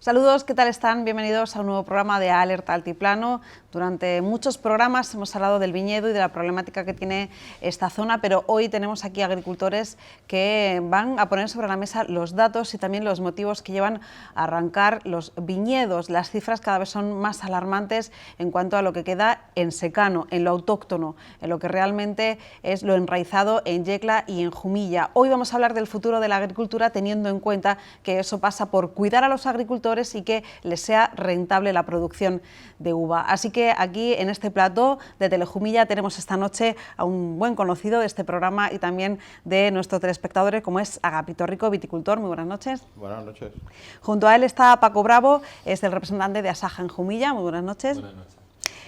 Saludos, ¿qué tal están? Bienvenidos a un nuevo programa de Alerta Altiplano. Durante muchos programas hemos hablado del viñedo y de la problemática que tiene esta zona, pero hoy tenemos aquí agricultores que van a poner sobre la mesa los datos y también los motivos que llevan a arrancar los viñedos. Las cifras cada vez son más alarmantes en cuanto a lo que queda en secano, en lo autóctono, en lo que realmente es lo enraizado en Yecla y en Jumilla. Hoy vamos a hablar del futuro de la agricultura teniendo en cuenta que eso pasa por cuidar a los agricultores y que les sea rentable la producción de uva. Así que aquí en este plató de Telejumilla tenemos esta noche a un buen conocido de este programa y también de nuestros telespectadores, como es Agapito Rico, viticultor. Muy buenas noches. Buenas noches. Junto a él está Paco Bravo, es el representante de Asaja en Jumilla. Muy buenas noches. Buenas noches.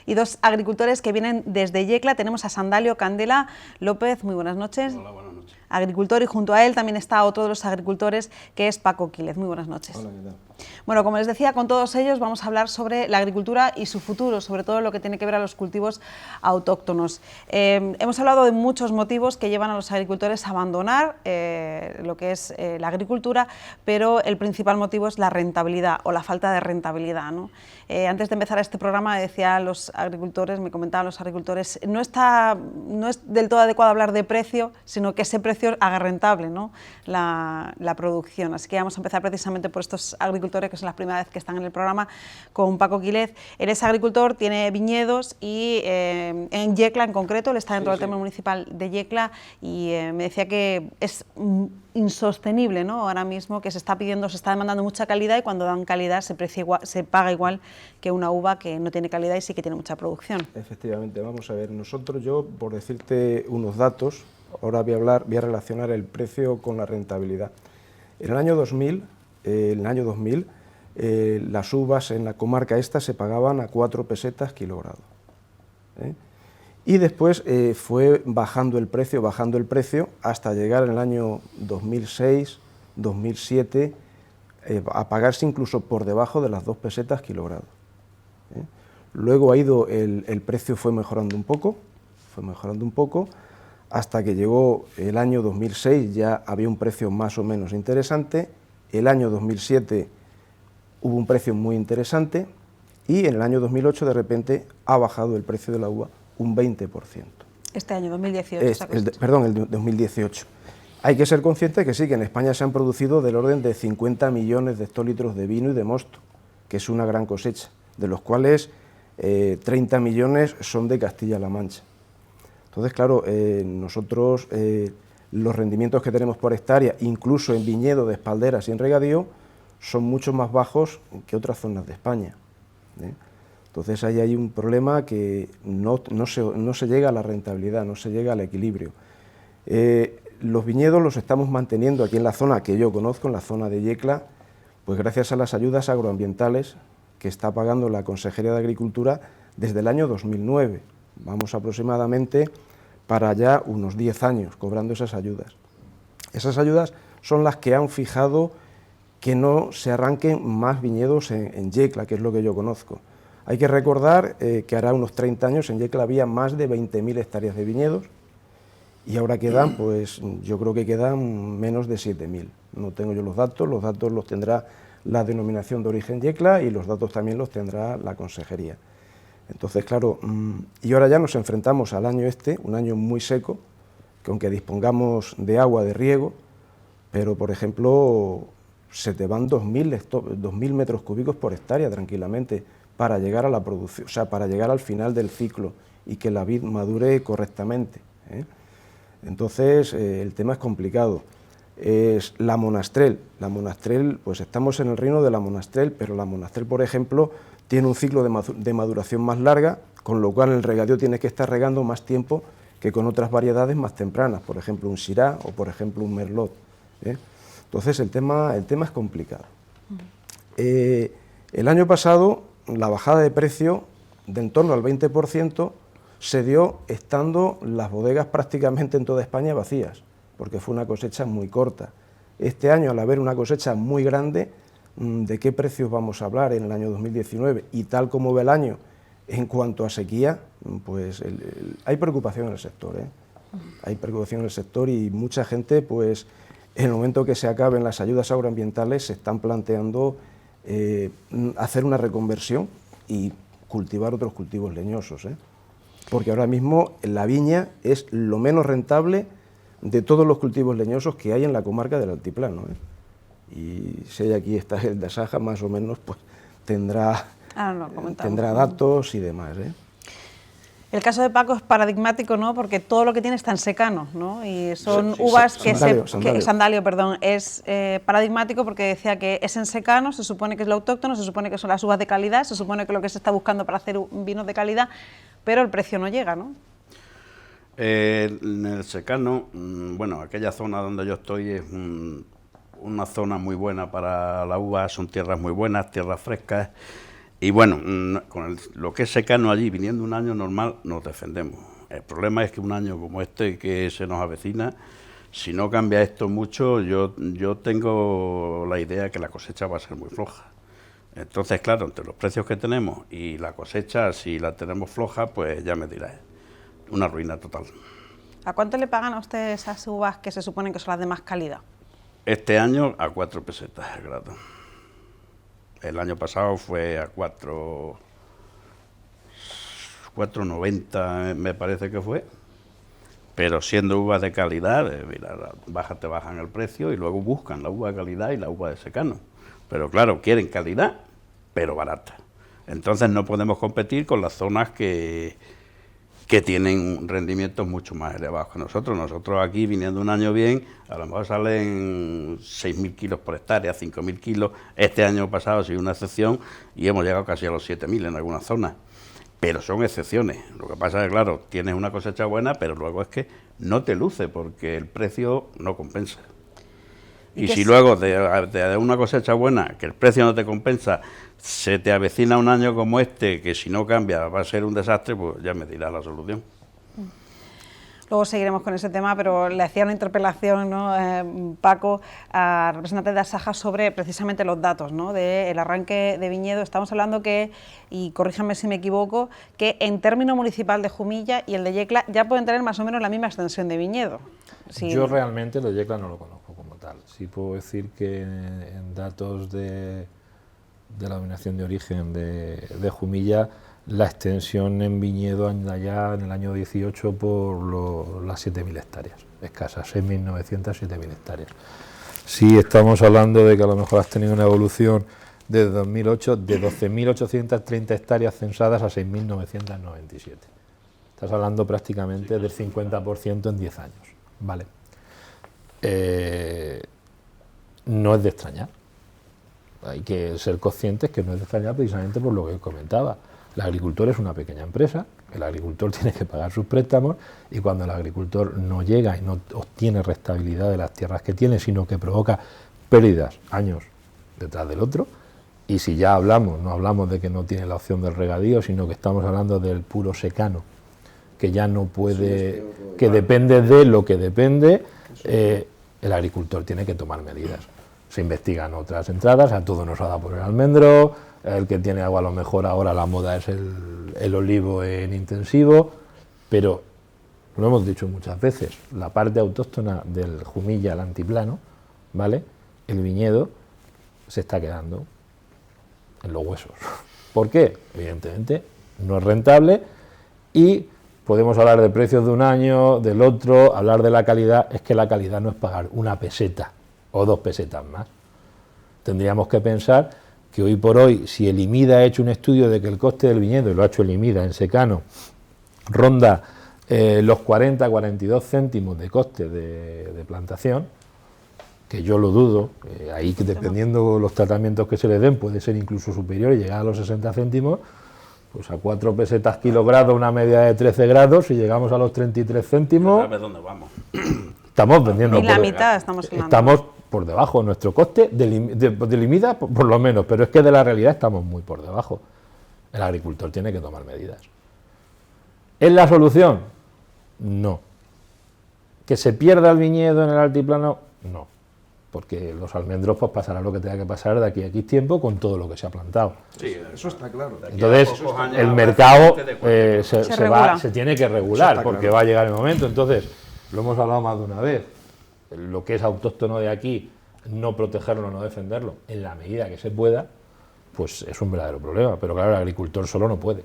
Y dos agricultores que vienen desde Yecla. Tenemos a Sandalio Candela López. Muy buenas noches. Hola, buenas noches. Agricultor, y junto a él también está otro de los agricultores, que es Paco Quílez. Muy buenas noches. Hola, ¿qué tal? Bueno, como les decía, con todos ellos vamos a hablar sobre la agricultura y su futuro, sobre todo lo que tiene que ver a los cultivos autóctonos. Hemos hablado de muchos motivos que llevan a los agricultores a abandonar lo que es la agricultura, pero el principal motivo es la rentabilidad o la falta de rentabilidad, ¿no? Antes de empezar este programa decía a los agricultores, me comentaban los agricultores, no es del todo adecuado hablar de precio, sino que ese precio haga rentable, ¿no?, la producción. Así que vamos a empezar precisamente por estos agricultores, que es la primera vez que están en el programa, con Paco Quílez. Él es agricultor, tiene viñedos y en Yecla en concreto, él está dentro del término municipal de Yecla, y me decía que es insostenible, ¿no?, ahora mismo, que se está demandando mucha calidad, y cuando dan calidad se paga igual que una uva que no tiene calidad y sí que tiene mucha producción. Efectivamente, vamos a ver, yo, por decirte unos datos, ahora voy a relacionar el precio con la rentabilidad. En el año 2000, las uvas en la comarca esta se pagaban a 4 pesetas kilogrado, ¿eh? Y después fue bajando el precio, hasta llegar en el año 2006, 2007, a pagarse incluso por debajo de las 2 pesetas kilogrado, ¿eh? Luego el precio fue mejorando un poco, hasta que llegó el año 2006, ya había un precio más o menos interesante. El año 2007 hubo un precio muy interesante, y en el año 2008 de repente ha bajado el precio de la uva un 20%. Este año, 2018. El 2018. Hay que ser consciente que sí, que en España se han producido del orden de 50 millones de hectolitros de vino y de mosto, que es una gran cosecha, de los cuales 30 millones son de Castilla-La Mancha. Entonces, claro, nosotros los rendimientos que tenemos por hectárea, incluso en viñedo de espalderas y en regadío, son mucho más bajos que otras zonas de España, ¿eh? Entonces ahí hay un problema que no se llega a la rentabilidad, no se llega al equilibrio. Los viñedos los estamos manteniendo aquí en la zona que yo conozco, en la zona de Yecla, pues gracias a las ayudas agroambientales que está pagando la Consejería de Agricultura desde el año 2009. Vamos aproximadamente para ya unos 10 años cobrando esas ayudas. Esas ayudas son las que han fijado que no se arranquen más viñedos en Yecla, que es lo que yo conozco. Hay que recordar que hará unos 30 años en Yecla había más de 20.000 hectáreas de viñedos, y ahora quedan, pues yo creo que quedan menos de 7.000. No tengo yo los datos los tendrá la denominación de origen Yecla, y los datos también los tendrá la Consejería. Entonces, claro, y ahora ya nos enfrentamos al año un año muy seco, que aunque dispongamos de agua de riego, pero por ejemplo se te van 2.000 metros cúbicos por hectárea tranquilamente para llegar a la producción, o sea, para llegar al final del ciclo y que la vid madure correctamente, ¿eh? Entonces el tema es complicado. Es la Monastrell, pues estamos en el reino de la Monastrell, pero la Monastrell, por ejemplo, tiene un ciclo de maduración más larga, con lo cual en el regadío tienes que estar regando más tiempo que con otras variedades más tempranas, por ejemplo un Syrah o por ejemplo un Merlot, ¿eh? Entonces el tema es complicado. El año pasado la bajada de precio de en torno al 20% se dio estando las bodegas prácticamente en toda España vacías, porque fue una cosecha muy corta. Este año, al haber una cosecha muy grande, ¿de qué precios vamos a hablar en el año 2019? Y tal como va el año en cuanto a sequía, pues hay preocupación en el sector, ¿eh? Hay preocupación en el sector, y mucha gente, pues en el momento que se acaben las ayudas agroambientales, se están planteando hacer una reconversión y cultivar otros cultivos leñosos, ¿eh? Porque ahora mismo la viña es lo menos rentable de todos los cultivos leñosos que hay en la comarca del Altiplano, ¿eh? Y si hay aquí está el de Asaja, más o menos pues tendrá datos y demás, ¿eh? El caso de Paco es paradigmático, ¿no? Porque todo lo que tiene está en secano, ¿no? Y son Sí, uvas Sandalio. perdón, es paradigmático porque decía que es en secano, se supone que es lo autóctono, se supone que son las uvas de calidad, se supone que lo que se está buscando para hacer vinos de calidad, pero el precio no llega, ¿no? En el secano, bueno, aquella zona donde yo estoy es una zona muy buena para la uva, son tierras muy buenas, tierras frescas. Y bueno, con lo que es secano allí, viniendo un año normal, nos defendemos. El problema es que un año como este que se nos avecina, si no cambia esto mucho, yo tengo la idea que la cosecha va a ser muy floja. Entonces, claro, entre los precios que tenemos y la cosecha, si la tenemos floja, pues ya me dirás, una ruina total. ¿A cuánto le pagan a ustedes esas uvas que se suponen que son las de más calidad? Este año a 4 pesetas el grado. El año pasado fue a 4,90 me parece que fue, pero siendo uvas de calidad, mira, te bajan el precio y luego buscan la uva de calidad y la uva de secano. Pero claro, quieren calidad, pero barata. Entonces no podemos competir con las zonas que tienen rendimientos mucho más elevados que nosotros. Nosotros aquí, viniendo un año bien, a lo mejor salen 6.000 kilos por hectárea, 5.000 kilos. Este año pasado ha sido una excepción y hemos llegado casi a los 7.000 en algunas zonas. Pero son excepciones. Lo que pasa es que, claro, tienes una cosecha buena, pero luego es que no te luce porque el precio no compensa. Y si luego de una cosecha buena, que el precio no te compensa, se te avecina un año como este, que si no cambia va a ser un desastre, pues ya me dirás la solución. Luego seguiremos con ese tema, pero le hacía una interpelación, ¿no, Paco, al representante de Asaja sobre precisamente los datos, ¿no?, del arranque de viñedo. Estamos hablando que, y corríjame si me equivoco, que en término municipal de Jumilla y el de Yecla ya pueden tener más o menos la misma extensión de viñedo. Sí. Yo realmente el de Yecla no lo conozco como tal. Sí puedo decir que en datos de la denominación de origen de Jumilla, la extensión en viñedo anda ya en el año 18 por las 7.000 hectáreas, escasas, 6.900, 7.000 hectáreas. Sí estamos hablando de que a lo mejor has tenido una evolución desde 2008 de 12.830 hectáreas censadas a 6.997. Estás hablando prácticamente del 50% en 10 años. Vale. No es de extrañar. Hay que ser conscientes que no es de extrañar precisamente por lo que comentaba. El agricultor es una pequeña empresa, el agricultor tiene que pagar sus préstamos y cuando el agricultor no llega y no obtiene rentabilidad de las tierras que tiene, sino que provoca pérdidas años detrás del otro, y si ya hablamos, no hablamos de que no tiene la opción del regadío, sino que estamos hablando del puro secano, que ya no puede, que depende de lo que depende, el agricultor tiene que tomar medidas. Se investigan otras entradas, a todos nos ha dado por el almendro, el que tiene agua a lo mejor ahora la moda es el olivo en intensivo, pero lo hemos dicho muchas veces, la parte autóctona del Jumilla, el antiplano, ¿vale?, el viñedo se está quedando en los huesos. ¿Por qué? Evidentemente no es rentable y podemos hablar de precios de un año, del otro, hablar de la calidad, es que la calidad no es pagar una peseta o 2 pesetas más. Tendríamos que pensar que hoy por hoy, si el IMIDA ha hecho un estudio de que el coste del viñedo, y lo ha hecho el IMIDA en secano, ronda los 40-42 céntimos de coste de plantación, que yo lo dudo, ahí que dependiendo los tratamientos que se le den puede ser incluso superior y llegar a los 60 céntimos, pues a 4 pesetas kilogrado, una media de 13 grados, y llegamos a los 33 céntimos... ¿Sabes dónde vamos? Estamos vendiendo... Y la mitad estamos hablando. Estamos por debajo de nuestro coste, de IMIDA por lo menos, pero es que de la realidad estamos muy por debajo. El agricultor tiene que tomar medidas. ¿Es la solución? No. ¿Que se pierda el viñedo en el altiplano? No. Porque los almendros pues pasará lo que tenga que pasar de aquí a X tiempo con todo lo que se ha plantado. Sí, eso está claro. Entonces, el mercado se tiene que regular, porque claro, va a llegar el momento. Entonces, lo hemos hablado más de una vez, lo que es autóctono de aquí, no protegerlo, no defenderlo, en la medida que se pueda, pues es un verdadero problema. Pero claro, el agricultor solo no puede.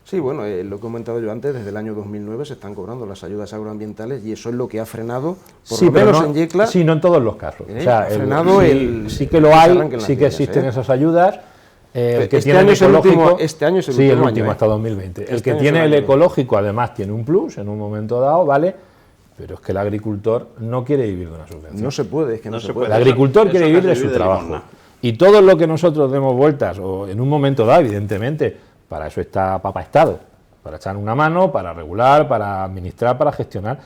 Sí, bueno, lo que he comentado yo antes, desde el año 2009 se están cobrando las ayudas agroambientales y eso es lo que ha frenado, por Sí, lo pero menos no, en Yecla. sí, no en todos los casos. O sea, ha frenado sí que lo que se hay, arranquen las sí que viñas, existen esas ayudas. El que Este tiene año el es el ecológico, último- este año es el sí, último último año, hasta 2020. El Este que año es tiene el el año. ecológico además tiene un plus en un momento dado, ¿vale? Pero es que el agricultor no quiere vivir de una subvención. No se puede, es que no, se puede. El agricultor Eso quiere no vivir se de vive su de trabajo. limosna. Y todo lo que nosotros demos vueltas, o en un momento dado, evidentemente, para eso está Papa Estado, para echar una mano, para regular, para administrar, para gestionar,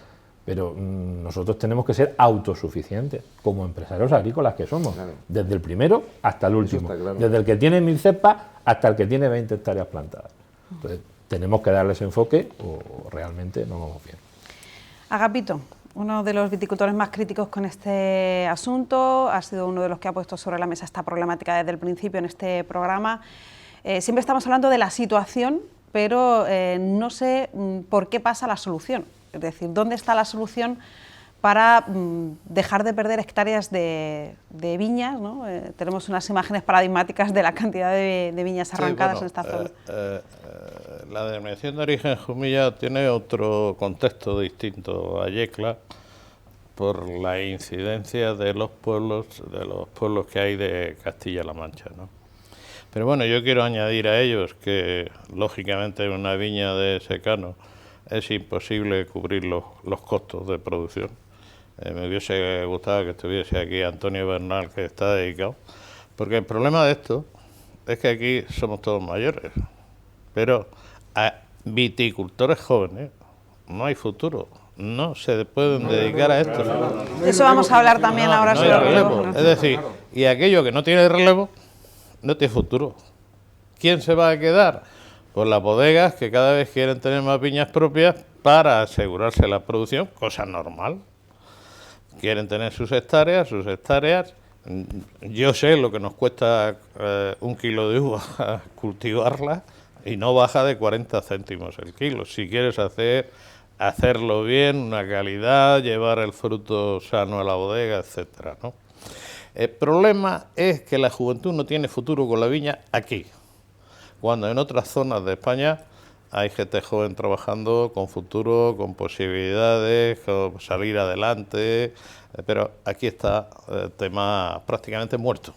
pero nosotros tenemos que ser autosuficientes, como empresarios agrícolas que somos, Claro. desde el primero hasta el último, está claro. desde el que tiene 1000 cepas hasta el que tiene 20 hectáreas plantadas. Entonces, tenemos que darles enfoque o realmente no vamos bien. Agapito, uno de los viticultores más críticos con este asunto, ha sido uno de los que ha puesto sobre la mesa esta problemática desde el principio en este programa. Siempre estamos hablando de la situación, pero no sé por qué pasa la solución. Es decir, ¿dónde está la solución para dejar de perder hectáreas de viñas, ¿no? Tenemos unas imágenes paradigmáticas de la cantidad de viñas arrancadas en esta zona. La denominación de origen Jumilla tiene otro contexto distinto a Yecla por la incidencia de los pueblos que hay de Castilla-La Mancha, ¿no? Pero bueno, yo quiero añadir a ellos que lógicamente en una viña de secano es imposible cubrir los costos de producción. Me hubiese gustado que estuviese aquí Antonio Bernal, que está dedicado, porque el problema de esto es que aquí somos todos mayores, pero a viticultores jóvenes no hay futuro, no se pueden dedicar a esto. De eso vamos a hablar también ahora No hay sobre el relevo. relevo, ¿no? Es decir, y aquello que no tiene relevo no tiene futuro. ¿Quién se va a quedar? Pues las bodegas que cada vez quieren tener más viñas propias para asegurarse la producción, cosa normal. Quieren tener sus hectáreas. Yo sé lo que nos cuesta 1 kilo de uva cultivarla y no baja de 40 céntimos el kilo. Si quieres hacerlo bien, una calidad, llevar el fruto sano a la bodega, etcétera, ¿no? El problema es que la juventud no tiene futuro con la viña aquí, cuando en otras zonas de España hay gente joven trabajando con futuro, con posibilidades, con salir adelante, pero aquí está el tema prácticamente muerto.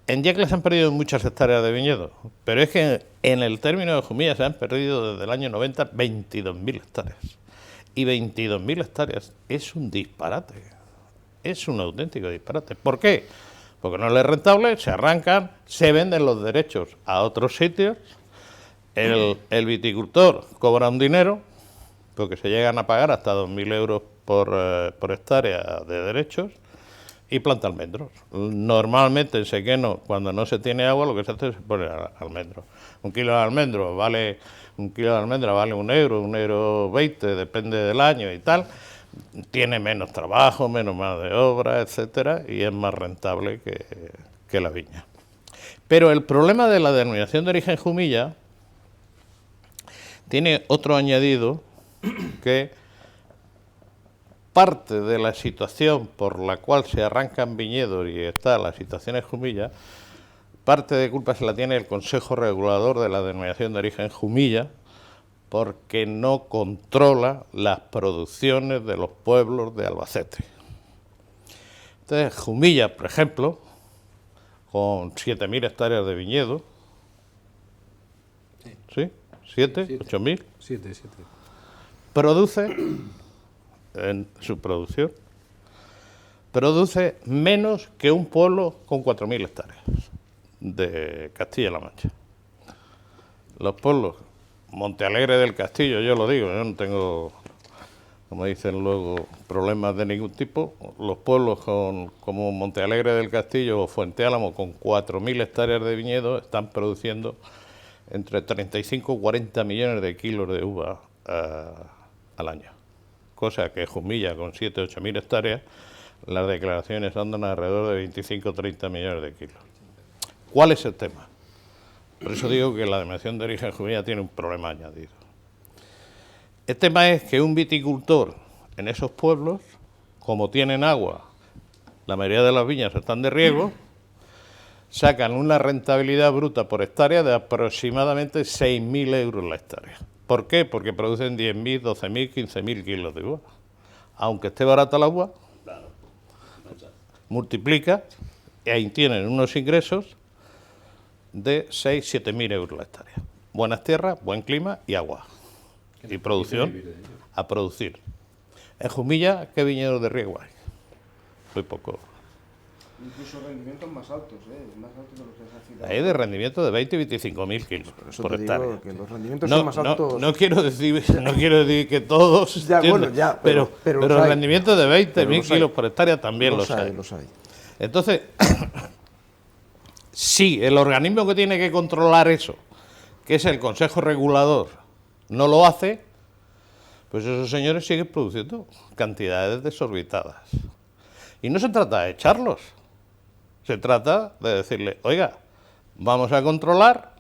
En Yecla se han perdido muchas hectáreas de viñedo, pero es que en el término de Jumilla se han perdido desde el año 90 22.000 hectáreas. Y 22.000 hectáreas es un disparate, es un auténtico disparate. ¿Por qué? Porque no les es rentable, se arrancan, se venden los derechos a otros sitios, el viticultor cobra un dinero, porque se llegan a pagar hasta 2.000 euros por hectárea de derechos, y planta almendros. Normalmente en sequeno, cuando no se tiene agua, lo que se hace es poner almendros. Un kilo de almendros vale 1 euro, 1,20 €, depende del año y tal. Tiene menos trabajo, menos mano de obra, etcétera, y es más rentable que la viña. Pero el problema de la denominación de origen Jumilla tiene otro añadido, que parte de la situación por la cual se arrancan viñedos y está la situación en Jumilla, parte de culpa se la tiene el Consejo Regulador de la denominación de origen Jumilla, porque no controla las producciones de los pueblos de Albacete. Entonces, Jumilla, por ejemplo, con 7.000 hectáreas de viñedo, ¿sí? ¿7? ¿8.000? 7. Produce, en su producción, produce menos que un pueblo con 4.000 hectáreas de Castilla-La Mancha. Los pueblos, Montealegre del Castillo, yo lo digo, yo no tengo, como dicen luego, problemas de ningún tipo. Los pueblos como Montealegre del Castillo o Fuente Álamo, con 4.000 hectáreas de viñedo, están produciendo entre 35 y 40 millones de kilos de uva al año. Cosa que Jumilla, con 7 o 8.000 hectáreas, las declaraciones andan alrededor de 25 o 30 millones de kilos. ¿Cuál es el tema? Por eso digo que la denominación de origen Jumilla tiene un problema añadido. El tema es que un viticultor en esos pueblos, como tienen agua, la mayoría de las viñas están de riego, sacan una rentabilidad bruta por hectárea de aproximadamente 6.000 euros la hectárea. ¿Por qué? Porque producen 10.000, 12.000, 15.000 kilos de uva. Aunque esté barata la uva, multiplica y ahí tienen unos ingresos de 6.000, 7.000 euros la hectárea. Buenas tierras, buen clima y agua. Y producción, a producir. En Jumilla, ¿qué viñedos de riego hay? Muy poco. Incluso rendimientos más altos, más altos de los que se ha citado. Hay de rendimiento de 20 y 25.000 kilos Eso por te digo hectárea. que los rendimientos son más altos. No quiero decir que todos, Ya, ¿entiendes? bueno, ya, pero los el hay. rendimiento de Pero 20.000 los hay. kilos por hectárea también los hay. Los hay. Entonces, si el organismo que tiene que controlar eso, que es el Consejo Regulador, no lo hace, pues esos señores siguen produciendo cantidades desorbitadas. Y no se trata de echarlos, se trata de decirle, oiga, vamos a controlar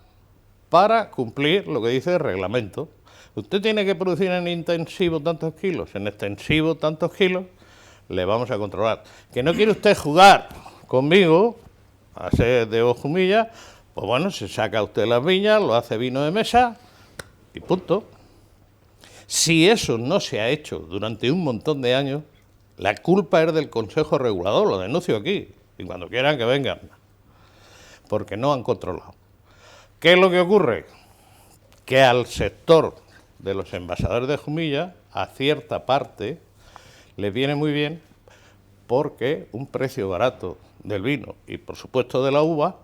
para cumplir lo que dice el reglamento. Usted tiene que producir en intensivo tantos kilos, en extensivo tantos kilos, le vamos a controlar. Que no quiere usted jugar conmigo, a ser de Jumilla, pues bueno, se saca usted las viñas, lo hace vino de mesa y punto. Si eso no se ha hecho durante un montón de años, la culpa es del Consejo Regulador, lo denuncio aquí, y cuando quieran que vengan, porque no han controlado. ¿Qué es lo que ocurre? Que al sector de los envasadores de Jumilla, a cierta parte, les viene muy bien porque un precio barato del vino y, por supuesto, de la uva,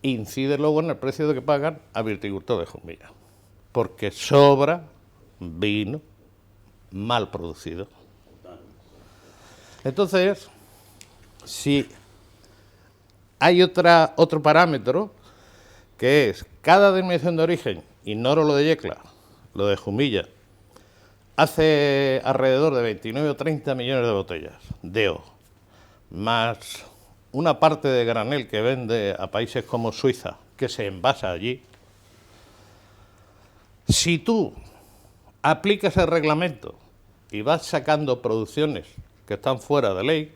incide luego en el precio de que pagan a viticultor de Jumilla, porque sobra vino mal producido. Entonces, si hay otro parámetro, que es cada denominación de origen, ignoro lo de Yecla, lo de Jumilla, hace alrededor de 29 o 30 millones de botellas de O, más una parte de granel que vende a países como Suiza, que se envasa allí. Si tú aplicas el reglamento y vas sacando producciones que están fuera de ley,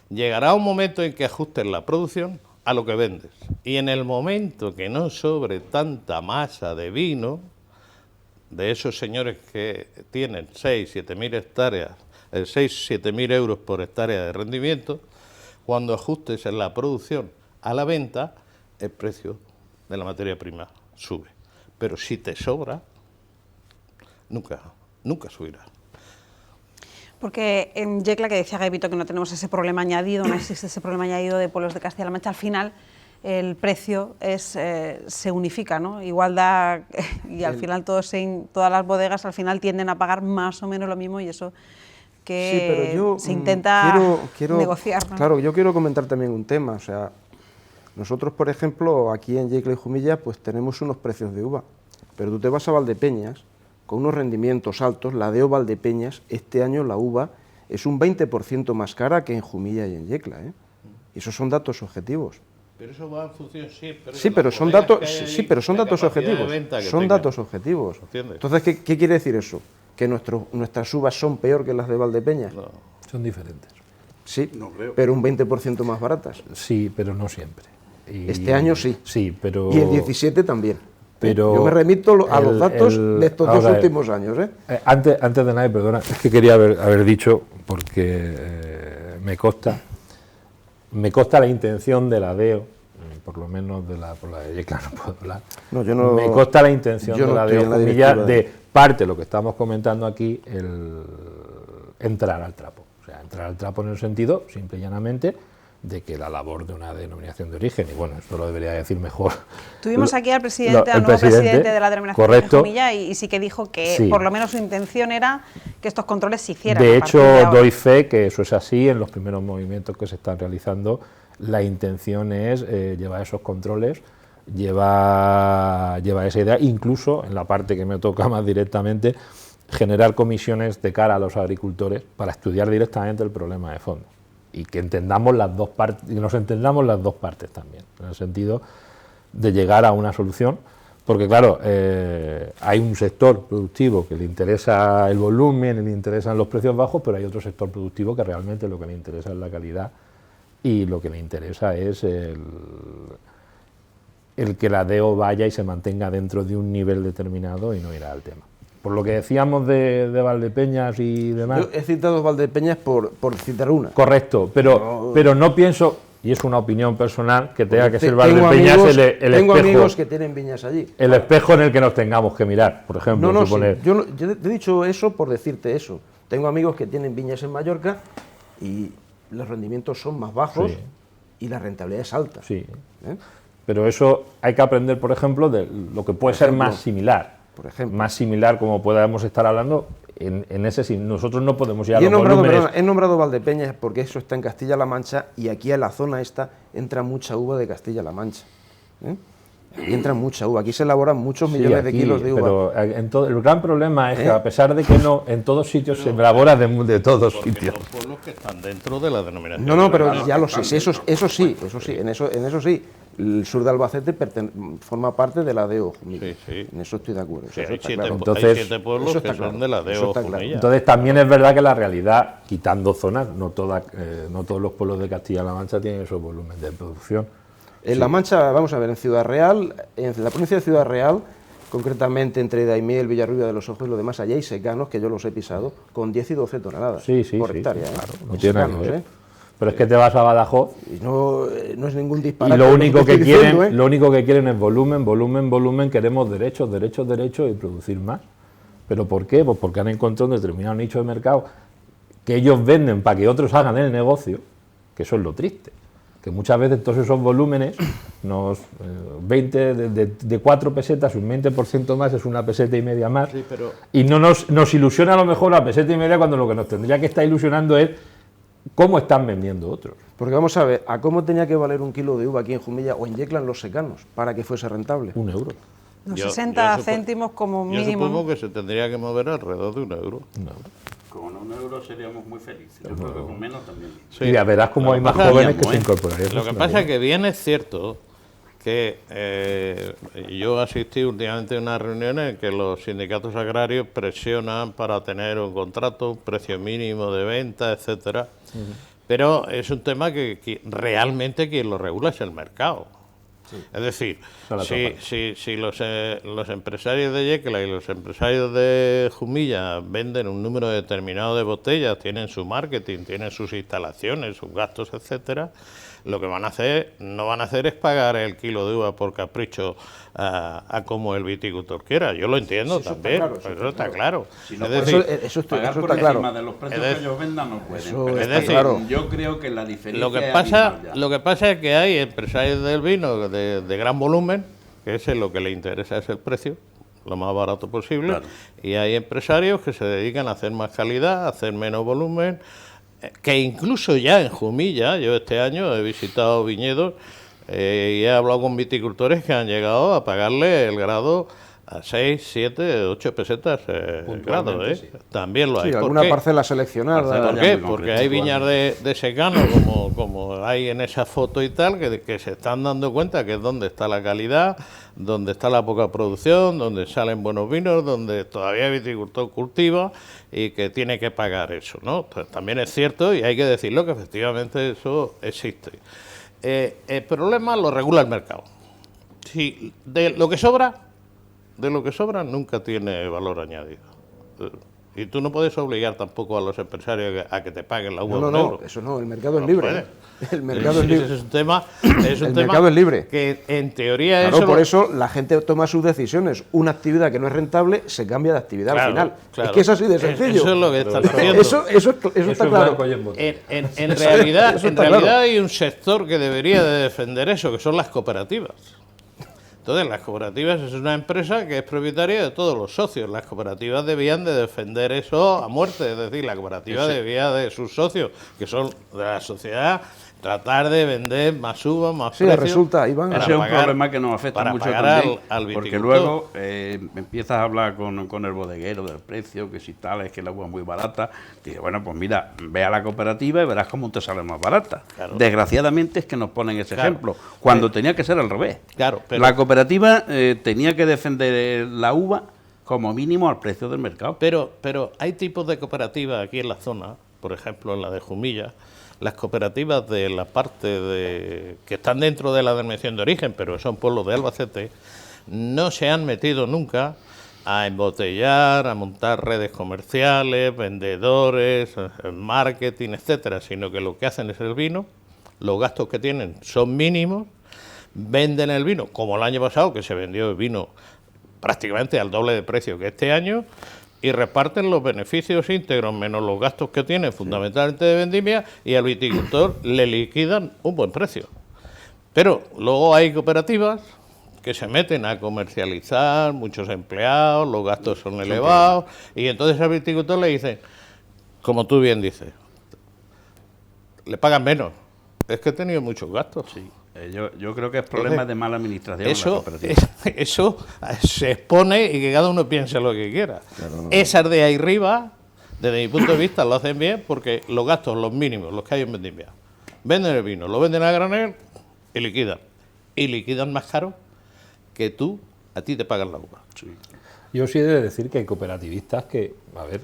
llegará un momento en que ajustes la producción a lo que vendes. Y en el momento que no sobre tanta masa de vino, de esos señores que tienen 6.000 hectáreas, 6.000 euros por hectárea de rendimiento, cuando ajustes en la producción a la venta, el precio de la materia prima sube. Pero si te sobra, nunca subirá. Porque en Yecla, que decía Gaivito que no tenemos ese problema añadido, no existe ese problema añadido de pueblos de Castilla-La Mancha, al final el precio se unifica, ¿no? Igualdad, y al final todas las bodegas al final tienden a pagar más o menos lo mismo, y eso que sí, pero yo se intenta quiero negociar, ¿no? Claro, yo quiero comentar también un tema, o sea, nosotros, por ejemplo, aquí en Yecla y Jumilla, pues tenemos unos precios de uva, pero tú te vas a Valdepeñas, con unos rendimientos altos, la DEO Valdepeñas, este año la uva es un 20% más cara que en Jumilla y en Yecla, ¿eh? Y esos son datos objetivos. Pero eso va en función siempre. Sí, pero son datos, son datos objetivos. Son datos objetivos. ¿Entiendes? Entonces, ¿qué quiere decir eso? ¿Que nuestras uvas son peor que las de Valdepeñas? No. Son diferentes. Sí, No creo. pero un 20% más baratas. Sí, pero no siempre. Y Este año sí. Sí, pero... Y el 17 también. Pero yo me remito a los datos de estos dos vamos a ver, últimos años, ¿eh? Antes de nada, perdona, es que quería haber dicho, porque me consta la intención de la DEO, por lo menos por la de Yecla no puedo hablar. No, yo no, me consta la intención yo de no la estoy DEO en la Jumilla directiva de parte de lo que estamos comentando aquí, el entrar al trapo. O sea, entrar al trapo en el sentido, simple y llanamente, de que la labor de una denominación de origen, y bueno, esto lo debería decir mejor. Tuvimos aquí al presidente, al nuevo presidente de la denominación correcto, de Jumilla, y sí que dijo que sí, por lo menos su intención era que estos controles se hicieran. De a hecho, partir de ahora. doy fe que eso es así. En los primeros movimientos que se están realizando, la intención es llevar esos controles, llevar esa idea, incluso en la parte que me toca más directamente, generar comisiones de cara a los agricultores para estudiar directamente el problema de fondo y que entendamos las dos partes, y nos entendamos las dos partes también, en el sentido de llegar a una solución, porque claro, hay un sector productivo que le interesa el volumen, le interesan los precios bajos, pero hay otro sector productivo que realmente lo que le interesa es la calidad y lo que le interesa es el que la DEO vaya y se mantenga dentro de un nivel determinado y no irá al tema. Por lo que decíamos de Valdepeñas y demás... Yo he citado Valdepeñas por citar una. Correcto, pero no pienso, y es una opinión personal, que tenga que ser Tengo Valdepeñas amigos- el Tengo espejo, amigos que tienen viñas allí. el espejo en el que nos tengamos que mirar, por ejemplo, No, sí, suponer. yo te he dicho eso por decirte eso. Tengo amigos que tienen viñas en Mallorca y los rendimientos son más bajos Sí. y la rentabilidad es alta. Sí, ¿Eh? pero eso hay que aprender, por ejemplo, de lo que puede ser ejemplo, más similar. por ejemplo. Más similar, como podamos estar hablando, en ese sí. Nosotros no podemos ir a Y los volúmenes. he nombrado Valdepeñas porque eso está en Castilla-La Mancha y aquí en la zona esta entra mucha uva de Castilla-La Mancha. ¿Eh? Aquí entra mucha uva, aquí se elaboran muchos Sí, millones de aquí, kilos de uva. Pero el gran problema es que, ¿Eh? a pesar de que no, en todos sitios se elabora de todos Porque sitios. son pueblos que están dentro de la denominación. No, pero regional. ya lo sé, eso sí, en eso sí. El sur de Albacete forma parte de la DEO Jumilla. Sí, sí. En eso estoy de acuerdo. Sí, eso hay está 7 claro. Entonces, pueblos eso que está son claro, de la eso DEO está claro. Jumilla. Entonces también es verdad que la realidad, quitando zonas, no todos los pueblos de Castilla-La Mancha tienen esos volúmenes de producción. En La Mancha, vamos a ver, en Ciudad Real, en la provincia de Ciudad Real, concretamente entre Daimiel, Villarrubia de los Ojos y lo demás, allá hay secanos, que yo los he pisado, con 10 y 12 toneladas Sí, sí, por sí, hectárea. sí, ¿eh? claro, no Los tiene nada secanos, que ver. ¿eh? Pero es que te vas a Badajoz Y no es ningún y disparate. lo único que estoy quieren, diciendo, ¿eh? lo único que quieren es volumen, volumen, volumen, queremos derechos, derechos, derechos y producir más. ¿Pero por qué? Pues porque han encontrado un determinado nicho de mercado que ellos venden para que otros hagan el negocio, que eso es lo triste. Que muchas veces todos esos volúmenes, 20 de 4 pesetas, un 20% más es una peseta y media más, Sí, pero- y no nos ilusiona a lo mejor la peseta y media cuando lo que nos tendría que estar ilusionando es cómo están vendiendo otros. Porque vamos a ver, ¿a cómo tenía que valer un kilo de uva aquí en Jumilla o en Yecla en los secanos para que fuese rentable? €1. Unos Yo- 60 yo supo- céntimos como Yo mínimo. supongo que se tendría que mover alrededor de €1. Con €1 seríamos muy felices. Yo creo que con menos también. Sí. Y ya verás cómo Lo hay que más pasa- jóvenes que se ¿eh? incorporarían. Lo que pasa es que bien es cierto que yo asistí últimamente a unas reuniones en que los sindicatos agrarios presionan para tener un contrato, un precio mínimo de venta, etcétera. Pero es un tema que realmente quien lo regula es el mercado. Es decir, Esa es la otra parte. si los empresarios de Yecla y los empresarios de Jumilla venden un número determinado de botellas, tienen su marketing, tienen sus instalaciones, sus gastos, etcétera, lo que no van a hacer es pagar el kilo de uva por capricho a como el viticultor quiera. Yo lo entiendo Sí, eso está también, claro, pero eso eso está está claro. Si no, Es por decir, pagar eso por está claro. encima de los precios Es que decir, ellos vendan no pueden. eso pero está es que claro. Yo creo que la diferencia Lo que es pasa, abismal ya. lo que pasa es que hay empresarios del vino de gran volumen, que ese lo que le interesa es el precio, lo más barato posible, Claro. y hay empresarios que se dedican a hacer más calidad, a hacer menos volumen, que incluso ya en Jumilla, yo este año he visitado viñedos y he hablado con viticultores que han llegado a pagarle el grado a 6, 7, 8 pesetas grado, ¿eh? sí. También lo hay. Sí, ¿Por alguna qué? parcela seleccionada. Parcela ¿Por ya qué? muy Porque concreto, hay viñas de secano, como hay en esa foto y tal, que se están dando cuenta que es donde está la calidad, donde está la poca producción, donde salen buenos vinos, donde todavía el viticultor cultiva y que tiene que pagar eso, ¿no? Entonces, también es cierto y hay que decirlo que efectivamente eso existe. El problema lo regula el mercado. Si de lo que sobra nunca tiene valor añadido. Y tú no puedes obligar tampoco a los empresarios a que te paguen la uva No, de no, un euro. eso no, el mercado es No libre. puede. ¿eh? El mercado es libre. Es un tema, El mercado es libre. que en teoría Claro, eso por lo- eso la gente toma sus decisiones. Una actividad que no es rentable se cambia de actividad Claro, al final. claro. Es que es así de sencillo. Eso es lo que están haciendo. Eso está es claro. blanco y en botella. En realidad, eso en está realidad claro. hay un sector que debería de defender eso, que son las cooperativas. Entonces, las cooperativas es una empresa que es propietaria de todos los socios. Las cooperativas debían de defender eso a muerte, es decir, la cooperativa debía de sus socios, que son de la sociedad, tratar de vender más uvas, más Sí, precios. resulta, Iván. para Ese es un pagar- problema que nos afecta para mucho pagar también, al porque viticultor. luego empiezas a hablar con el bodeguero del precio, que si tal, es que el agua es muy barata. Dice, bueno, pues mira, ve a la cooperativa y verás cómo te sale más barata. Claro. Desgraciadamente es que nos ponen ese Claro. ejemplo, cuando tenía que ser al revés. Claro, pero- La cooperativa tenía que defender la uva como mínimo al precio del mercado. Pero hay tipos de cooperativas aquí en la zona, por ejemplo en la de Jumilla, las cooperativas de la parte de que están dentro de la denominación de origen, pero son pueblos de Albacete, no se han metido nunca a embotellar, a montar redes comerciales, vendedores, marketing, etcétera, sino que lo que hacen es el vino, los gastos que tienen son mínimos, venden el vino, como el año pasado, que se vendió el vino prácticamente al doble de precio que este año, y reparten los beneficios íntegros menos los gastos que tienen, fundamentalmente de vendimia, y al viticultor le liquidan un buen precio. Pero luego hay cooperativas que se meten a comercializar, muchos empleados, los gastos son elevados, y entonces al viticultor le dicen, como tú bien dices, le pagan menos, es que he tenido muchos gastos. Sí. Yo creo que es problema de mala administración. Eso se expone y que cada uno piense lo que quiera. Claro, no. Esas de ahí arriba, desde mi punto de vista, lo hacen bien porque los gastos, los mínimos, los que hay en vendimia, venden el vino, lo venden a granel y liquidan. Y liquidan más caro que tú, a ti te pagan la uva. Sí. Yo sí he de decir que hay cooperativistas que, a ver,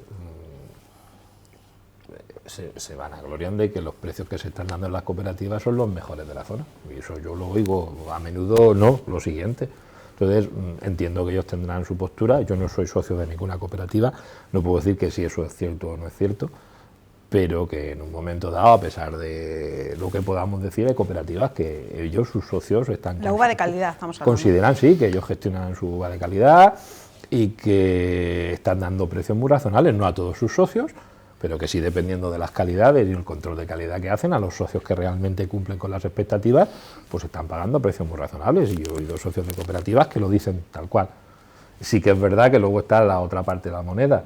se vanaglorian de que los precios que se están dando en las cooperativas son los mejores de la zona. Y eso yo lo oigo a menudo, no, lo siguiente. Entonces, entiendo que ellos tendrán su postura. Yo no soy socio de ninguna cooperativa, no puedo decir que si eso es cierto o no es cierto, pero que en un momento dado, a pesar de lo que podamos decir, hay cooperativas que ellos, sus socios, están... La uva de calidad, estamos hablando. Consideran, sí, que ellos gestionan su uva de calidad y que están dando precios muy razonables, no a todos sus socios, pero que sí, dependiendo de las calidades y el control de calidad que hacen, a los socios que realmente cumplen con las expectativas, pues están pagando precios muy razonables. Y yo he oído socios de cooperativas que lo dicen tal cual. Sí que es verdad que luego está la otra parte de la moneda,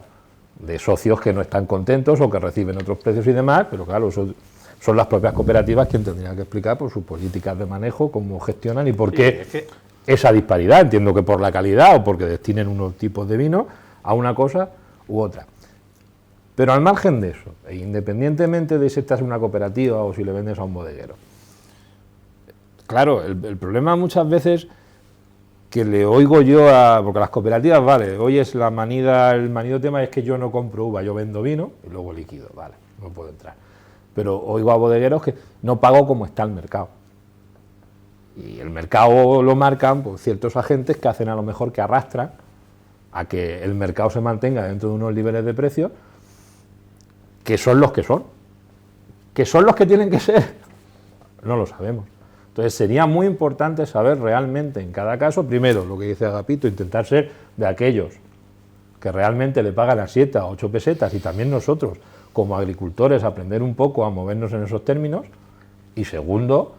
de socios que no están contentos o que reciben otros precios y demás, pero claro, son las propias cooperativas quien tendrían que explicar por sus políticas de manejo, cómo gestionan y por qué esa disparidad. Entiendo que por la calidad o porque destinen unos tipos de vino a una cosa u otra. Pero al margen de eso, e independientemente de si estás en una cooperativa o si le vendes a un bodeguero, claro, el problema muchas veces que le oigo yo porque las cooperativas, vale, hoy es el manido tema es que yo no compro uva, yo vendo vino y luego liquido, vale, no puedo entrar. Pero oigo a bodegueros que no pago como está el mercado. Y el mercado lo marcan pues, ciertos agentes que hacen a lo mejor que arrastran a que el mercado se mantenga dentro de unos niveles de precios que son los que son. ¿Que son los que tienen que ser? No lo sabemos. Entonces sería muy importante saber realmente en cada caso, primero, lo que dice Agapito, intentar ser de aquellos que realmente le pagan a 7 a 8 pesetas y también nosotros, como agricultores, aprender un poco a movernos en esos términos. Y segundo,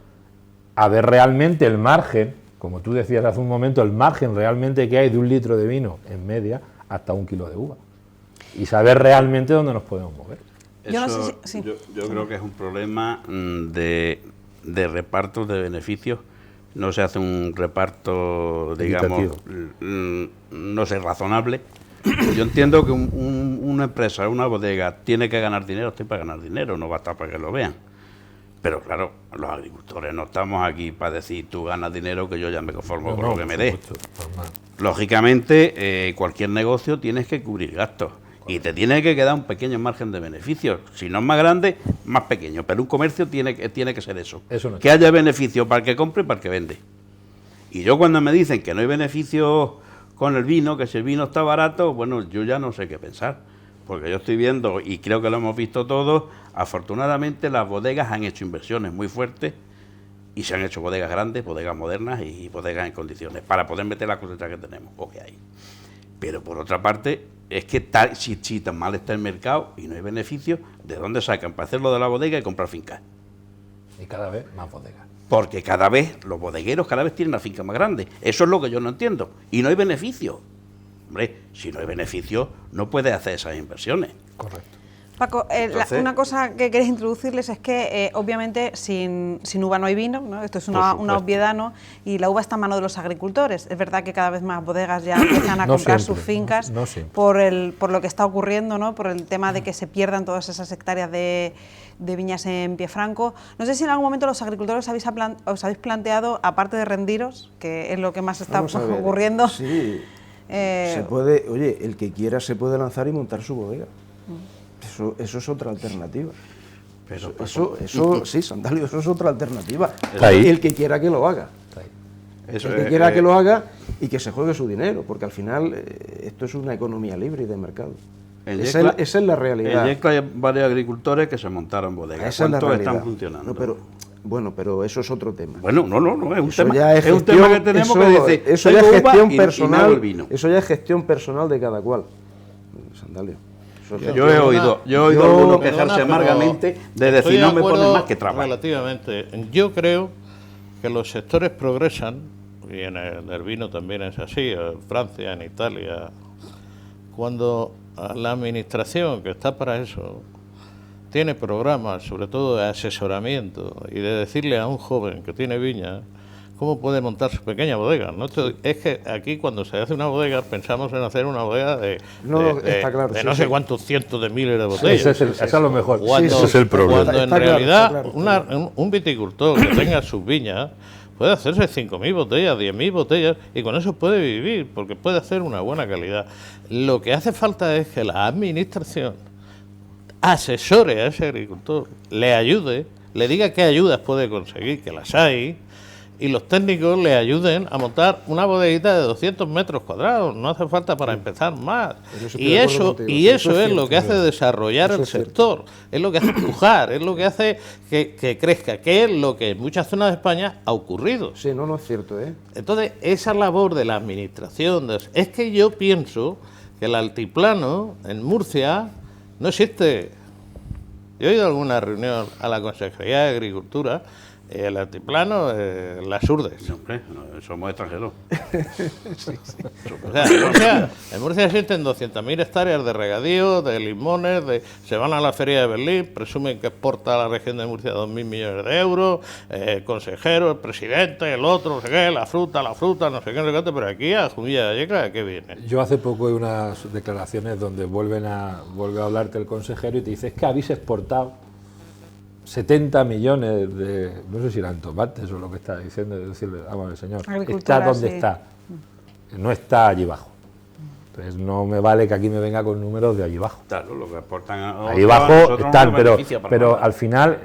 a ver realmente el margen, como tú decías hace un momento, el margen realmente que hay de 1 litro de vino en media hasta 1 kilo de uva. Y saber realmente dónde nos podemos mover. Eso, yo, no sé si, sí. yo creo que es un problema de reparto de beneficios. No se hace un reparto, digamos, no sé, razonable. Yo entiendo que una empresa, una bodega, tiene que ganar dinero, estoy para ganar dinero, no basta para que lo vean. Pero claro, los agricultores no estamos aquí para decir tú ganas dinero que yo ya me conformo con lo que me dé. Lógicamente, cualquier negocio tienes que cubrir gastos. Y te tiene que quedar un pequeño margen de beneficios. Si no es más grande, más pequeño. Pero un comercio tiene que ser eso. Que haya beneficio para el que compre y para el que vende. Y yo cuando me dicen que no hay beneficio con el vino, que si el vino está barato, bueno, yo ya no sé qué pensar. Porque yo estoy viendo, y creo que lo hemos visto todos, afortunadamente las bodegas han hecho inversiones muy fuertes y se han hecho bodegas grandes, bodegas modernas y bodegas en condiciones para poder meter la cosecha que tenemos o que hay. Pero por otra parte, es que si tan mal está el mercado y no hay beneficio, ¿de dónde sacan para hacerlo de la bodega y comprar fincas? Y cada vez más bodegas. Porque cada vez, los bodegueros cada vez tienen una finca más grande. Eso es lo que yo no entiendo. Y no hay beneficio. Hombre, si no hay beneficio, no puedes hacer esas inversiones. Correcto. Paco, una cosa que queréis introducirles es que obviamente sin uva no hay vino, ¿no? Esto es una obviedad, ¿no? Y la uva está en manos de los agricultores. Es verdad que cada vez más bodegas ya empiezan a comprar sus fincas por lo que está ocurriendo, ¿no? Por el tema de que se pierdan todas esas hectáreas de viñas en Piefranco. No sé si en algún momento los agricultores os habéis planteado, aparte de rendiros, que es lo que más está ocurriendo. Sí, se puede, oye, el que quiera se puede lanzar y montar su bodega. Eso es otra alternativa. Eso sí, Sandalio, eso es otra alternativa. Está ahí. El que quiera que lo haga. Eso El que es, quiera que lo haga y que se juegue su dinero, porque al final esto es una economía libre y de mercado. Esa es la realidad. En Yecla hay varios agricultores que se montaron bodegas. Esa es la ¿Cuántos realidad. están funcionando? No, pero eso es otro tema. Bueno, no, es un Eso tema. ya Es un tema que tenemos que decir. eso ya es tengo uva gestión y me hago personal. el vino. Eso ya es gestión personal de cada cual. Sandalio. Yo he oído a algunos quejarse Perdona, amargamente de pero decir estoy no de me ponen acuerdo más que trabajo. Relativamente. Yo creo que los sectores progresan, y en el vino también es así, en Francia, en Italia, cuando la administración, que está para eso, tiene programas, sobre todo de asesoramiento, y de decirle a un joven que tiene viña cómo puede montar su pequeña bodega. ¿No? Es que aquí cuando se hace una bodega pensamos en hacer una bodega de está claro, de sí, no sé sí. cuántos cientos de miles de botellas. Eso es lo mejor. Cuando, Ese es el problema. cuando en Está claro, realidad está claro. un viticultor que tenga sus viñas puede hacerse 5.000 botellas, 10.000 botellas y con eso puede vivir porque puede hacer una buena calidad. Lo que hace falta es que la administración asesore a ese agricultor, le ayude, le diga qué ayudas puede conseguir, que las hay, y los técnicos le ayuden a montar una bodeguita de 200 metros cuadrados. No hace falta para empezar más. En eso estoy Y de acuerdo eso, contigo, y sí, eso eso es es lo cierto, que hace desarrollar eso el es cierto. sector, es lo que hace empujar, es lo que hace que crezca, que es lo que en muchas zonas de España ha ocurrido. Sí, no es cierto, ¿eh? Entonces, esa labor de la administración, es que yo pienso que el altiplano en Murcia no existe. Yo he ido a alguna reunión a la Consejería de Agricultura, el altiplano, las Urdes. No, hombre, no, somos extranjeros. O sea, en Murcia existen 200.000 hectáreas de regadío, de limones, se van a la feria de Berlín, presumen que exporta a la región de Murcia 2.000 millones de euros, consejero, el presidente, el otro, no sé qué, la fruta, no sé qué, no sé qué, pero aquí a Jumilla de Yecla, ¿a qué viene? Yo hace poco he unas declaraciones donde vuelve a hablarte el consejero y te dice, es que habéis exportado 70 millones de, no sé si eran tomates o lo que está diciendo, de decirle, vamos, señor, Agricultura, está donde sí. está, no está allí abajo. Entonces no me vale que aquí me venga con números de allí abajo. Claro, lo que aportan a Ahí otros, a abajo nosotros están, nos pero, beneficia para pero nada. al final,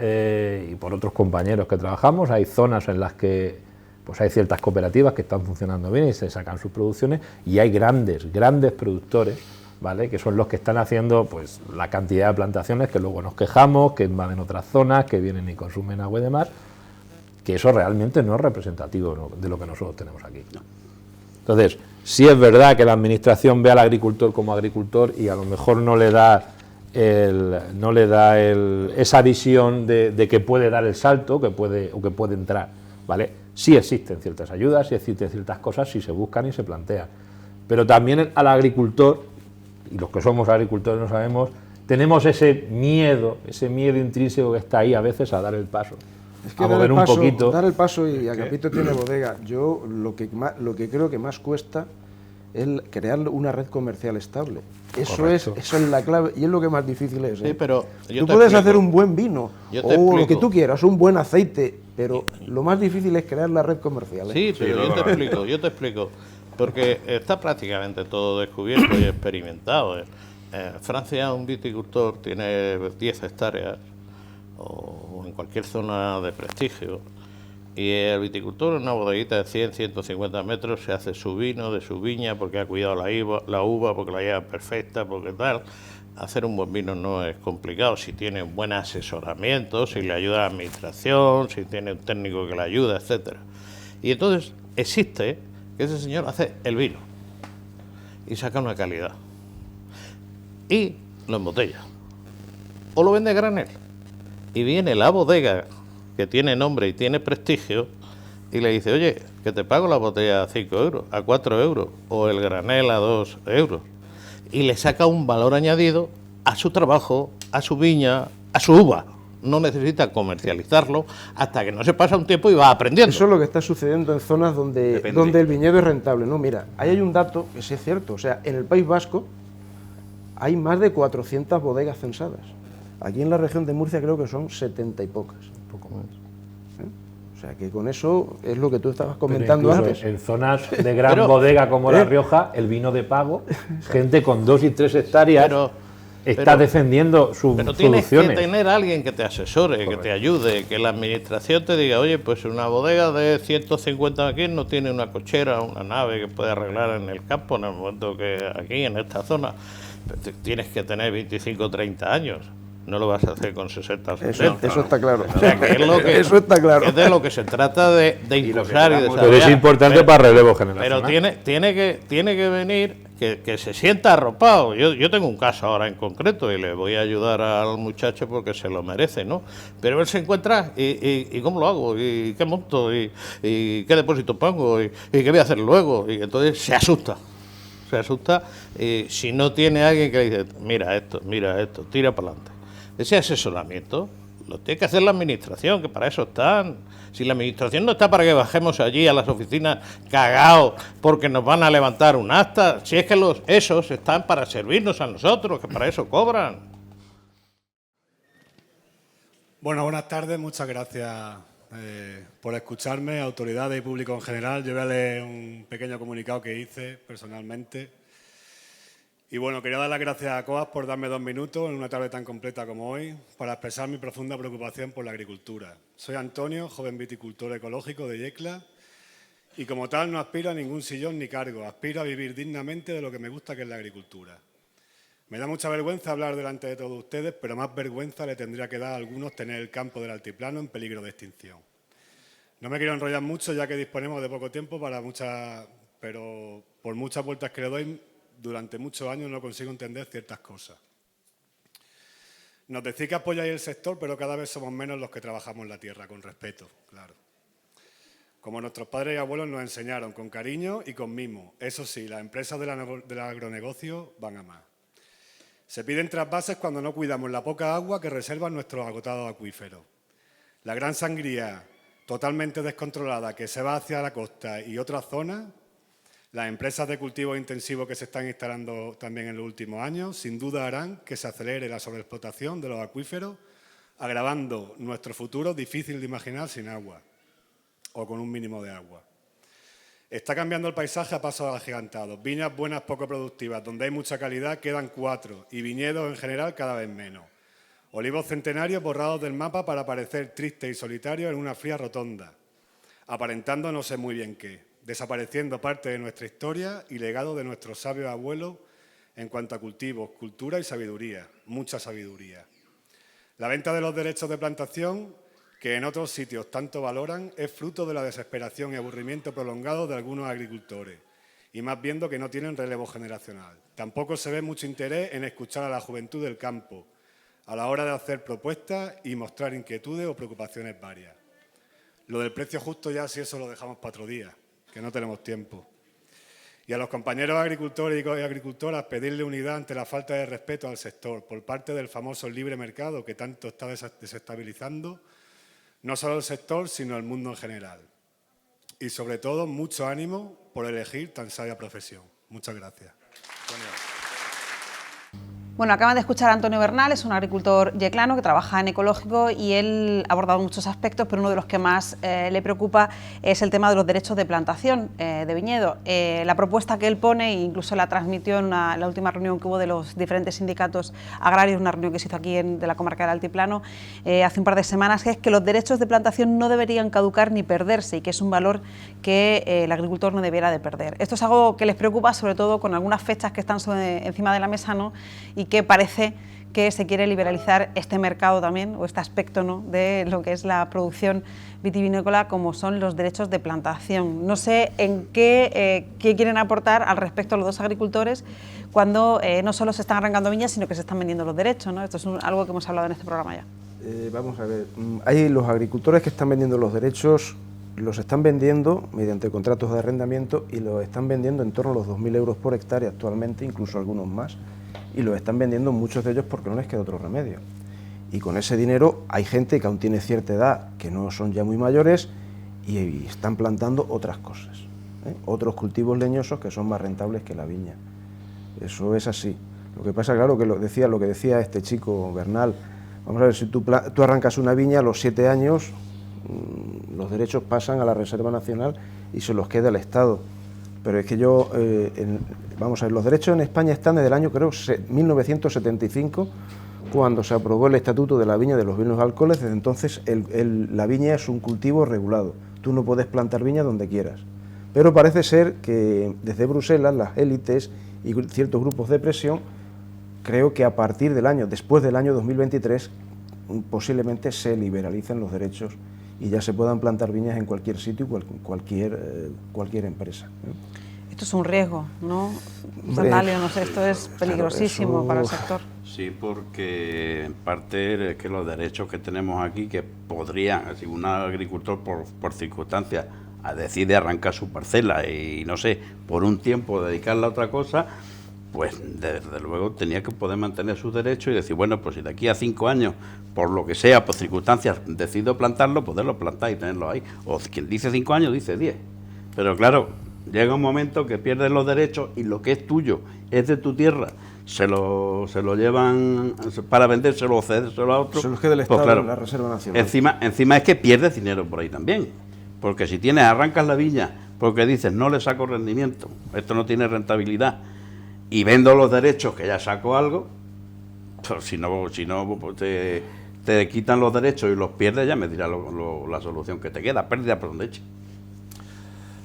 y por otros compañeros que trabajamos, hay zonas en las que pues hay ciertas cooperativas que están funcionando bien y se sacan sus producciones, y hay grandes productores, ¿vale?, que son los que están haciendo pues la cantidad de plantaciones que luego nos quejamos, que invaden otras zonas, que vienen y consumen agua y demás, que eso realmente no es representativo, ¿no?, de lo que nosotros tenemos aquí. Entonces, sí es verdad que la administración ve al agricultor como agricultor y a lo mejor no le da esa visión de que puede dar el salto, que puede entrar, ¿vale? Sí existen ciertas ayudas, sí existen ciertas cosas, si se buscan y se plantean. Pero también al agricultor, y los que somos agricultores no sabemos, tenemos ese miedo intrínseco que está ahí a veces a dar el paso. Es que a mover un poquito. dar el paso, y Agapito tiene bodega. Yo lo que creo que más cuesta es crear una red comercial estable. Eso es la clave y es lo que más difícil es. Sí, pero yo tú te puedes explico. hacer un buen vino Yo o te lo explico. que tú quieras, un buen aceite, pero lo más difícil es crear la red comercial. ¿eh? Sí, pero yo te explico, porque está prácticamente todo descubierto y experimentado. En Francia un viticultor tiene 10 hectáreas o en cualquier zona de prestigio, y el viticultor en una bodeguita de 100, 150 metros se hace su vino de su viña porque ha cuidado la uva, porque la lleva perfecta, porque tal. Hacer un buen vino no es complicado si tiene un buen asesoramiento, si le ayuda a la administración, si tiene un técnico que le ayuda, etcétera. Y entonces existe que ese señor hace el vino y saca una calidad y lo embotella o lo vende a granel, y viene la bodega que tiene nombre y tiene prestigio y le dice, oye, que te pago la botella a 5 euros, a 4 euros, o el granel a 2 euros, y le saca un valor añadido a su trabajo, a su viña, a su uva. No necesita comercializarlo hasta que no se pasa un tiempo y va aprendiendo. Eso es lo que está sucediendo en zonas donde el viñedo es rentable. No, mira, ahí hay un dato que sí es cierto. O sea, en el País Vasco hay más de 400 bodegas censadas. Aquí en la región de Murcia creo que son 70 y pocas, un poco más. O sea, que con eso es lo que tú estabas comentando Pero antes. en zonas de gran bodega como La Rioja, el vino de pago, gente con 2 y 3 hectáreas, está defendiendo sus Pero tienes que producciones. tener a alguien que te asesore, que te ayude, que la administración te diga, oye, pues una bodega de 150 aquí no tiene una cochera, una nave que puede arreglar en el campo en el momento que aquí, en esta zona. Tienes que tener 25 o 30 años. No lo vas a hacer con 60 o 70. Eso está claro. O sea, que es lo que, Eso está claro. es de lo que se trata de impulsar y queramos. Pero es desarrollar. importante Pero- para relevo Pero generacional. tiene que venir, que se sienta arropado. Yo tengo un caso ahora en concreto y le voy a ayudar al muchacho porque se lo merece, ¿no? Pero él se encuentra y ¿cómo lo hago? ¿Y qué monto? ¿Y qué depósito pongo? ¿Y qué voy a hacer luego? Y entonces se asusta. Se asusta si no tiene alguien que le dice, mira esto, tira para adelante. Ese asesoramiento lo tiene que hacer la administración, que para eso están. Si la administración no está para que bajemos allí a las oficinas cagados porque nos van a levantar un acta, si es que esos están para servirnos a nosotros, que para eso cobran. Bueno, buenas tardes, muchas gracias por escucharme, autoridades y público en general. Yo voy a leer un pequeño comunicado que hice personalmente. Y bueno, quería dar las gracias a COAS por darme 2 minutos en una tarde tan completa como hoy para expresar mi profunda preocupación por la agricultura. Soy Antonio, joven viticultor ecológico de Yecla, y como tal no aspiro a ningún sillón ni cargo, aspiro a vivir dignamente de lo que me gusta, que es la agricultura. Me da mucha vergüenza hablar delante de todos ustedes, pero más vergüenza le tendría que dar a algunos tener el campo del altiplano en peligro de extinción. No me quiero enrollar mucho, ya que disponemos de poco tiempo pero por muchas vueltas que le doy, durante muchos años no consigo entender ciertas cosas. Nos decís que apoyáis el sector, pero cada vez somos menos los que trabajamos la tierra, con respeto, claro. Como nuestros padres y abuelos nos enseñaron, con cariño y con mimo. Eso sí, las empresas del agronegocio van a más. Se piden trasvases cuando no cuidamos la poca agua que reservan nuestros agotados acuíferos. La gran sangría totalmente descontrolada que se va hacia la costa y otras zonas, las empresas de cultivos intensivos que se están instalando también en los últimos años, sin duda harán que se acelere la sobreexplotación de los acuíferos, agravando nuestro futuro difícil de imaginar sin agua o con un mínimo de agua. Está cambiando el paisaje a pasos agigantados. Viñas buenas poco productivas, donde hay mucha calidad, quedan 4, y viñedos en general cada vez menos. Olivos centenarios borrados del mapa para parecer tristes y solitarios en una fría rotonda, aparentando no sé muy bien qué, desapareciendo parte de nuestra historia y legado de nuestros sabios abuelos en cuanto a cultivos, cultura y sabiduría, mucha sabiduría. La venta de los derechos de plantación, que en otros sitios tanto valoran, es fruto de la desesperación y aburrimiento prolongado de algunos agricultores, y más viendo que no tienen relevo generacional. Tampoco se ve mucho interés en escuchar a la juventud del campo a la hora de hacer propuestas y mostrar inquietudes o preocupaciones varias. Lo del precio justo ya, si eso lo dejamos para otro día, que no tenemos tiempo. Y a los compañeros agricultores y agricultoras pedirle unidad ante la falta de respeto al sector por parte del famoso libre mercado que tanto está desestabilizando no solo el sector, sino el mundo en general. Y sobre todo, mucho ánimo por elegir tan sabia profesión. Muchas gracias. Bueno, acaban de escuchar a Antonio Bernal, es un agricultor yeclano que trabaja en ecológico y él ha abordado muchos aspectos, pero uno de los que más le preocupa es el tema de los derechos de plantación de viñedo. La propuesta que él pone, e incluso la transmitió en la última reunión que hubo de los diferentes sindicatos agrarios, una reunión que se hizo aquí de la comarca del Altiplano hace un par de semanas, que es que los derechos de plantación no deberían caducar ni perderse y que es un valor que el agricultor no debiera de perder. Esto es algo que les preocupa, sobre todo con algunas fechas que están encima de la mesa, ¿no? Y que parece que se quiere liberalizar este mercado también, o este aspecto, ¿no?, de lo que es la producción vitivinícola, como son los derechos de plantación. No sé en qué quieren aportar al respecto a los dos agricultores cuando no solo se están arrancando viñas, sino que se están vendiendo los derechos, ¿no? Esto es algo que hemos hablado en este programa ya. Vamos a ver, hay los agricultores que están vendiendo los derechos, los están vendiendo mediante contratos de arrendamiento y los están vendiendo en torno a los 2.000 euros por hectárea actualmente, incluso algunos más. Y los están vendiendo muchos de ellos porque no les queda otro remedio. Y con ese dinero hay gente que aún tiene cierta edad, que no son ya muy mayores, y están plantando otras cosas, otros cultivos leñosos que son más rentables que la viña. Eso es así. Lo que pasa, claro, que lo que decía este chico Bernal, vamos a ver, si tú arrancas una viña a los 7 años, los derechos pasan a la Reserva Nacional y se los queda el Estado. pero es que yo, vamos a ver, los derechos en España están desde el año, creo, 1975, cuando se aprobó el Estatuto de la Viña de los Vinos y Alcoholes. Desde entonces la viña es un cultivo regulado, tú no puedes plantar viña donde quieras. Pero parece ser que desde Bruselas, las élites y ciertos grupos de presión, creo que a partir del año, después del año 2023, posiblemente se liberalicen los derechos y ya se puedan plantar viñas en cualquier sitio, cualquier empresa. Esto es un riesgo, ¿no? Hombre, Santalio, no sé, esto es peligrosísimo claro, eso... para el sector. Sí, porque en parte es que los derechos que tenemos aquí, que podrían, si un agricultor por circunstancias decide arrancar su parcela y no sé, por un tiempo dedicarla a otra cosa, pues desde luego tenía que poder mantener sus derechos y decir, bueno, pues si de aquí a 5 años, por lo que sea, por circunstancias, decido plantarlo, poderlo plantar y tenerlo ahí. O quien dice 5 años, dice 10. Pero claro, llega un momento que pierdes los derechos y lo que es tuyo, es de tu tierra, se lo llevan para vendérselo o cedérselo a otro. Se los queda el Estado, pues claro, en la Reserva Nacional. Encima es que pierdes dinero por ahí también. Porque si arrancas la viña porque dices, no le saco rendimiento, esto no tiene rentabilidad, y vendo los derechos que ya saco algo, pues si no pues te quitan los derechos y los pierdes, ya me dirás la solución que te queda, pérdida por donde eche.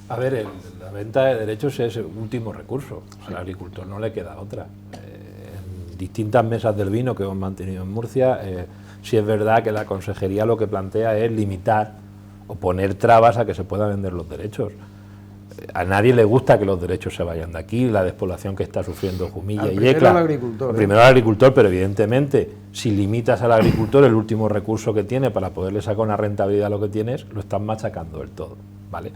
A ver, la venta de derechos es el último recurso, al agricultor no le queda otra. En distintas mesas del vino que hemos mantenido en Murcia, sí es verdad que la consejería lo que plantea es limitar o poner trabas a que se puedan vender los derechos. A nadie le gusta que los derechos se vayan de aquí, la despoblación que está sufriendo Jumilla y Yecla. Al agricultor. Primero al agricultor, pero evidentemente, si limitas al agricultor el último recurso que tiene para poderle sacar una rentabilidad a lo que tienes, lo estás machacando del todo, ¿vale?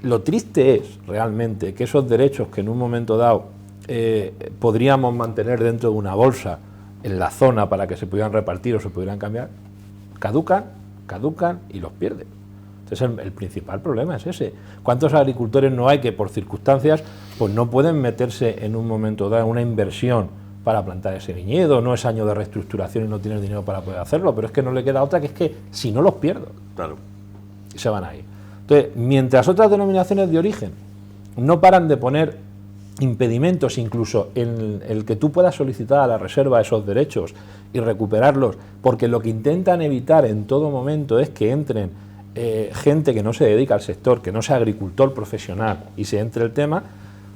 Lo triste es realmente que esos derechos que en un momento dado podríamos mantener dentro de una bolsa en la zona para que se pudieran repartir o se pudieran cambiar, caducan y los pierden. Entonces el principal problema es ese. ¿Cuántos agricultores no hay que por circunstancias pues no pueden meterse en un momento dado en una inversión para plantar ese viñedo? No es año de reestructuración y no tienen dinero para poder hacerlo, pero es que no le queda otra, que es que si no los pierdo, Claro. y se van ahí. Entonces, mientras otras denominaciones de origen no paran de poner impedimentos, incluso en el que tú puedas solicitar a la reserva esos derechos y recuperarlos, porque lo que intentan evitar en todo momento es que entren gente que no se dedica al sector, que no sea agricultor profesional y se entre el tema,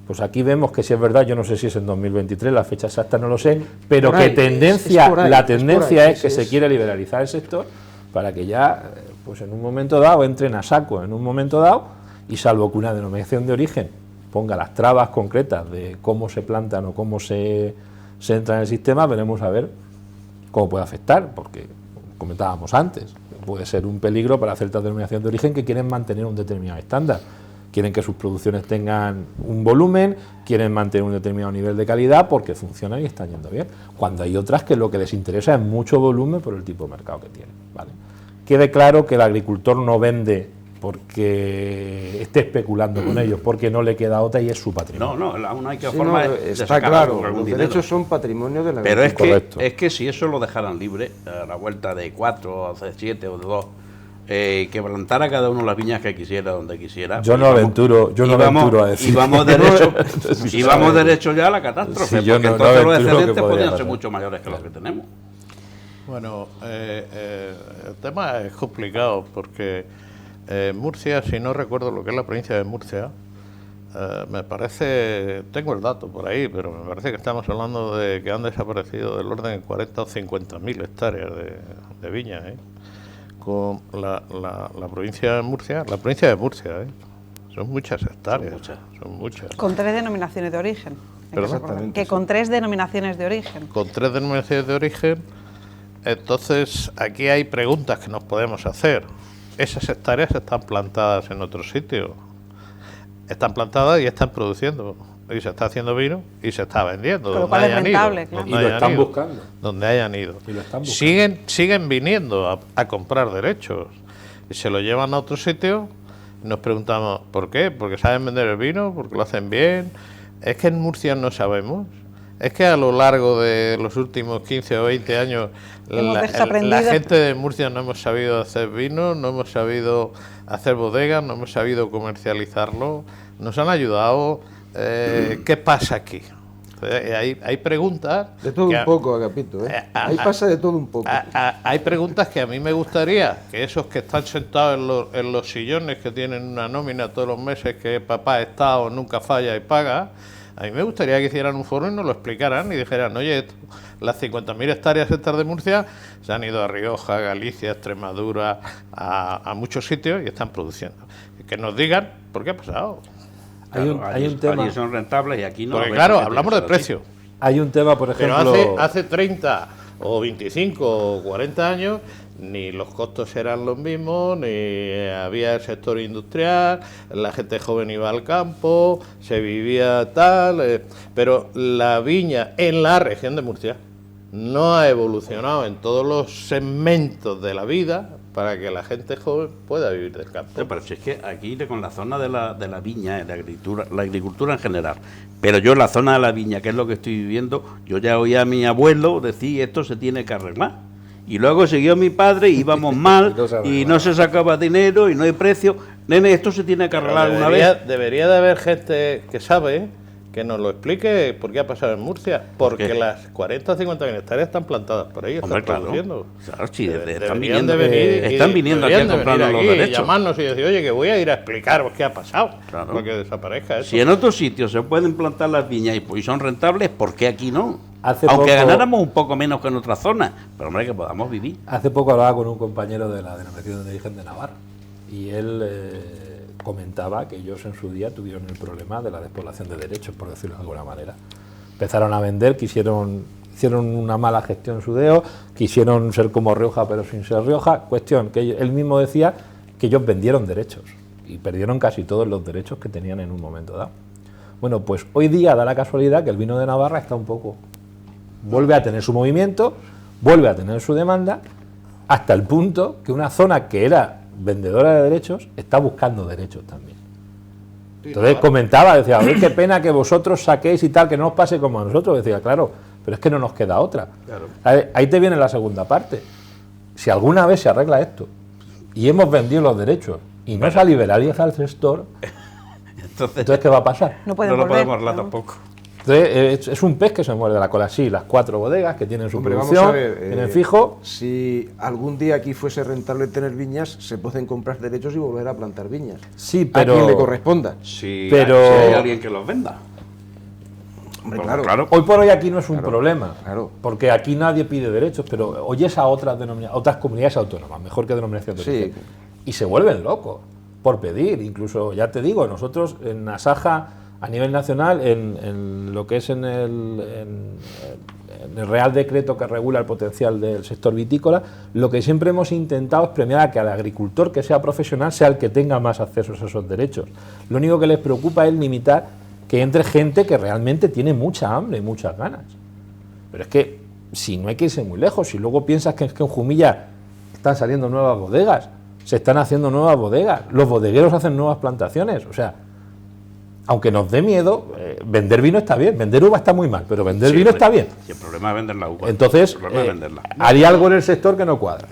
pues aquí vemos que si es verdad, yo no sé si es en 2023, la fecha exacta no lo sé, pero por que ahí, tendencia, es por ahí, la es por tendencia ahí, es que sí, se es. quiere liberalizar el sector para que ya, pues en un momento dado, entren a saco en un momento dado, y salvo que una denominación de origen ponga las trabas concretas de cómo se plantan o cómo se entra en el sistema, veremos a ver cómo puede afectar, porque comentábamos antes, puede ser un peligro para ciertas denominaciones de origen que quieren mantener un determinado estándar, quieren que sus producciones tengan un volumen, quieren mantener un determinado nivel de calidad porque funcionan y están yendo bien, cuando hay otras que lo que les interesa es mucho volumen por el tipo de mercado que tienen, ¿vale? Quede claro que el agricultor no vende porque esté especulando con ellos, porque no le queda otra y es su patrimonio. No, aún hay que Sí, forma no, de está sacar claro, algún los dinero. derechos son patrimonio de la Pero es Correcto. que si eso lo dejaran libre, a la vuelta de 4 o de 7 o de 2, que plantara cada uno las viñas que quisiera, donde quisiera. Yo no aventuro a decir. Y vamos derecho ya a la catástrofe, Sí, yo porque no entonces los aventuro que excedentes podría podrían ser pasar. mucho mayores que los que tenemos. Bueno, el tema es complicado porque Murcia, si no recuerdo lo que es la provincia de Murcia, me parece, tengo el dato por ahí, pero me parece que estamos hablando de que han desaparecido del orden de 40 o 50.000 hectáreas de viña, con la provincia de Murcia, son muchas hectáreas, son muchas. Con 3 denominaciones de origen. Hay que Perdón. recordar que con 3 denominaciones de origen. Con 3 denominaciones de origen. Entonces, aquí hay preguntas que nos podemos hacer. Esas hectáreas están plantadas en otro sitio. Están plantadas y están produciendo. Y se está haciendo vino y se está vendiendo. Con lo donde cual es hayan rentable, ido, claro. donde Y lo hayan están ido, buscando. Donde hayan ido. Y lo están buscando. Siguen viniendo a comprar derechos. Y se lo llevan a otro sitio. Y nos preguntamos, ¿por qué? ¿Porque saben vender el vino? ¿Porque lo hacen bien? Es que en Murcia no sabemos. Es que a lo largo de los últimos 15 o 20 años la gente de Murcia no hemos sabido hacer vino, no hemos sabido hacer bodegas, no hemos sabido comercializarlo, nos han ayudado. ¿Qué pasa aquí? Hay preguntas... De todo un poco, Agapito, ahí pasa de todo un poco. Hay preguntas que a mí me gustaría que esos que están sentados en los sillones, que tienen una nómina todos los meses, que papá está o nunca falla y paga, a mí me gustaría que hicieran un foro y nos lo explicaran y dijeran, oye, las 50.000 hectáreas estas de Murcia se han ido a Rioja, Galicia, Extremadura, a muchos sitios y están produciendo. Que nos digan por qué ha pasado. Claro, hay un tema. Allí son rentables y aquí no. Porque claro, hablamos de precio. Hay un tema, por ejemplo... Pero hace 30 o 25 o 40 años ni los costos eran los mismos, ni había el sector industrial, la gente joven iba al campo, se vivía tal... pero la viña en la región de Murcia no ha evolucionado en todos los segmentos de la vida para que la gente joven pueda vivir del campo. Sí, pero si es que aquí con la zona de la viña, la agricultura en general, pero yo en la zona de la viña, que es lo que estoy viviendo, yo ya oía a mi abuelo decir esto se tiene que arreglar. Y luego siguió mi padre y íbamos mal y no se sacaba dinero y no hay precio. Nene, esto se tiene que arreglar alguna vez. Debería de haber gente que sabe, que nos lo explique por qué ha pasado en Murcia. Porque las 40 o 50 hectáreas están plantadas por ahí, están produciendo. Claro, sí, están viniendo aquí a comprarnos los derechos. Y llamarnos y decir, oye, que voy a ir a explicaros qué ha pasado, claro, para que desaparezca eso. Si en otros sitios se pueden plantar las viñas y son rentables, ¿por qué aquí no? Aunque poco, ganáramos un poco menos que en otras zonas, pero hombre, que podamos vivir. Hace poco hablaba con un compañero de la denominación de origen de Navarra y él comentaba que ellos en su día tuvieron el problema de la despoblación de derechos, por decirlo de alguna manera. Empezaron a vender, hicieron una mala gestión en su deo, quisieron ser como Rioja pero sin ser Rioja. Cuestión que él mismo decía que ellos vendieron derechos y perdieron casi todos los derechos que tenían en un momento dado. Bueno, pues hoy día da la casualidad que el vino de Navarra está un poco... vuelve a tener su movimiento, vuelve a tener su demanda, hasta el punto que una zona que era vendedora de derechos está buscando derechos también. Entonces comentaba, decía, a ver, qué pena que vosotros saquéis y tal, que no os pase como a nosotros. Decía, claro, pero es que no nos queda otra. Claro. Ahí te viene la segunda parte. Si alguna vez se arregla esto y hemos vendido los derechos y no se liberaliza el sector, entonces ¿qué va a pasar? No lo podemos hablar tampoco. Entonces, es un pez que se muerde la cola. Sí, las 4 bodegas que tienen su producción, vamos a ver, tienen fijo. Si algún día aquí fuese rentable tener viñas, se pueden comprar derechos y volver a plantar viñas. Sí, pero... a quien le corresponda. Sí, pero... si hay alguien que los venda. Hombre, claro. Hoy por hoy aquí no es un problema, claro, porque aquí nadie pide derechos, pero oyes a otras comunidades autónomas, mejor que denominación de origen, sí, y se vuelven locos por pedir. Incluso, ya te digo, nosotros en Asaja, a nivel nacional, en lo que es en el Real Decreto que regula el potencial del sector vitícola, lo que siempre hemos intentado es premiar a que al agricultor que sea profesional sea el que tenga más acceso a esos derechos. Lo único que les preocupa es limitar que entre gente que realmente tiene mucha hambre y muchas ganas. Pero es que si no hay que irse muy lejos, si luego piensas que en Jumilla están saliendo nuevas bodegas, se están haciendo nuevas bodegas, los bodegueros hacen nuevas plantaciones, o sea, aunque nos dé miedo, vender vino está bien, vender uva está muy mal, pero vender vino está bien. Sí, el problema es vender la uva. Entonces, hay algo en el sector que no cuadra.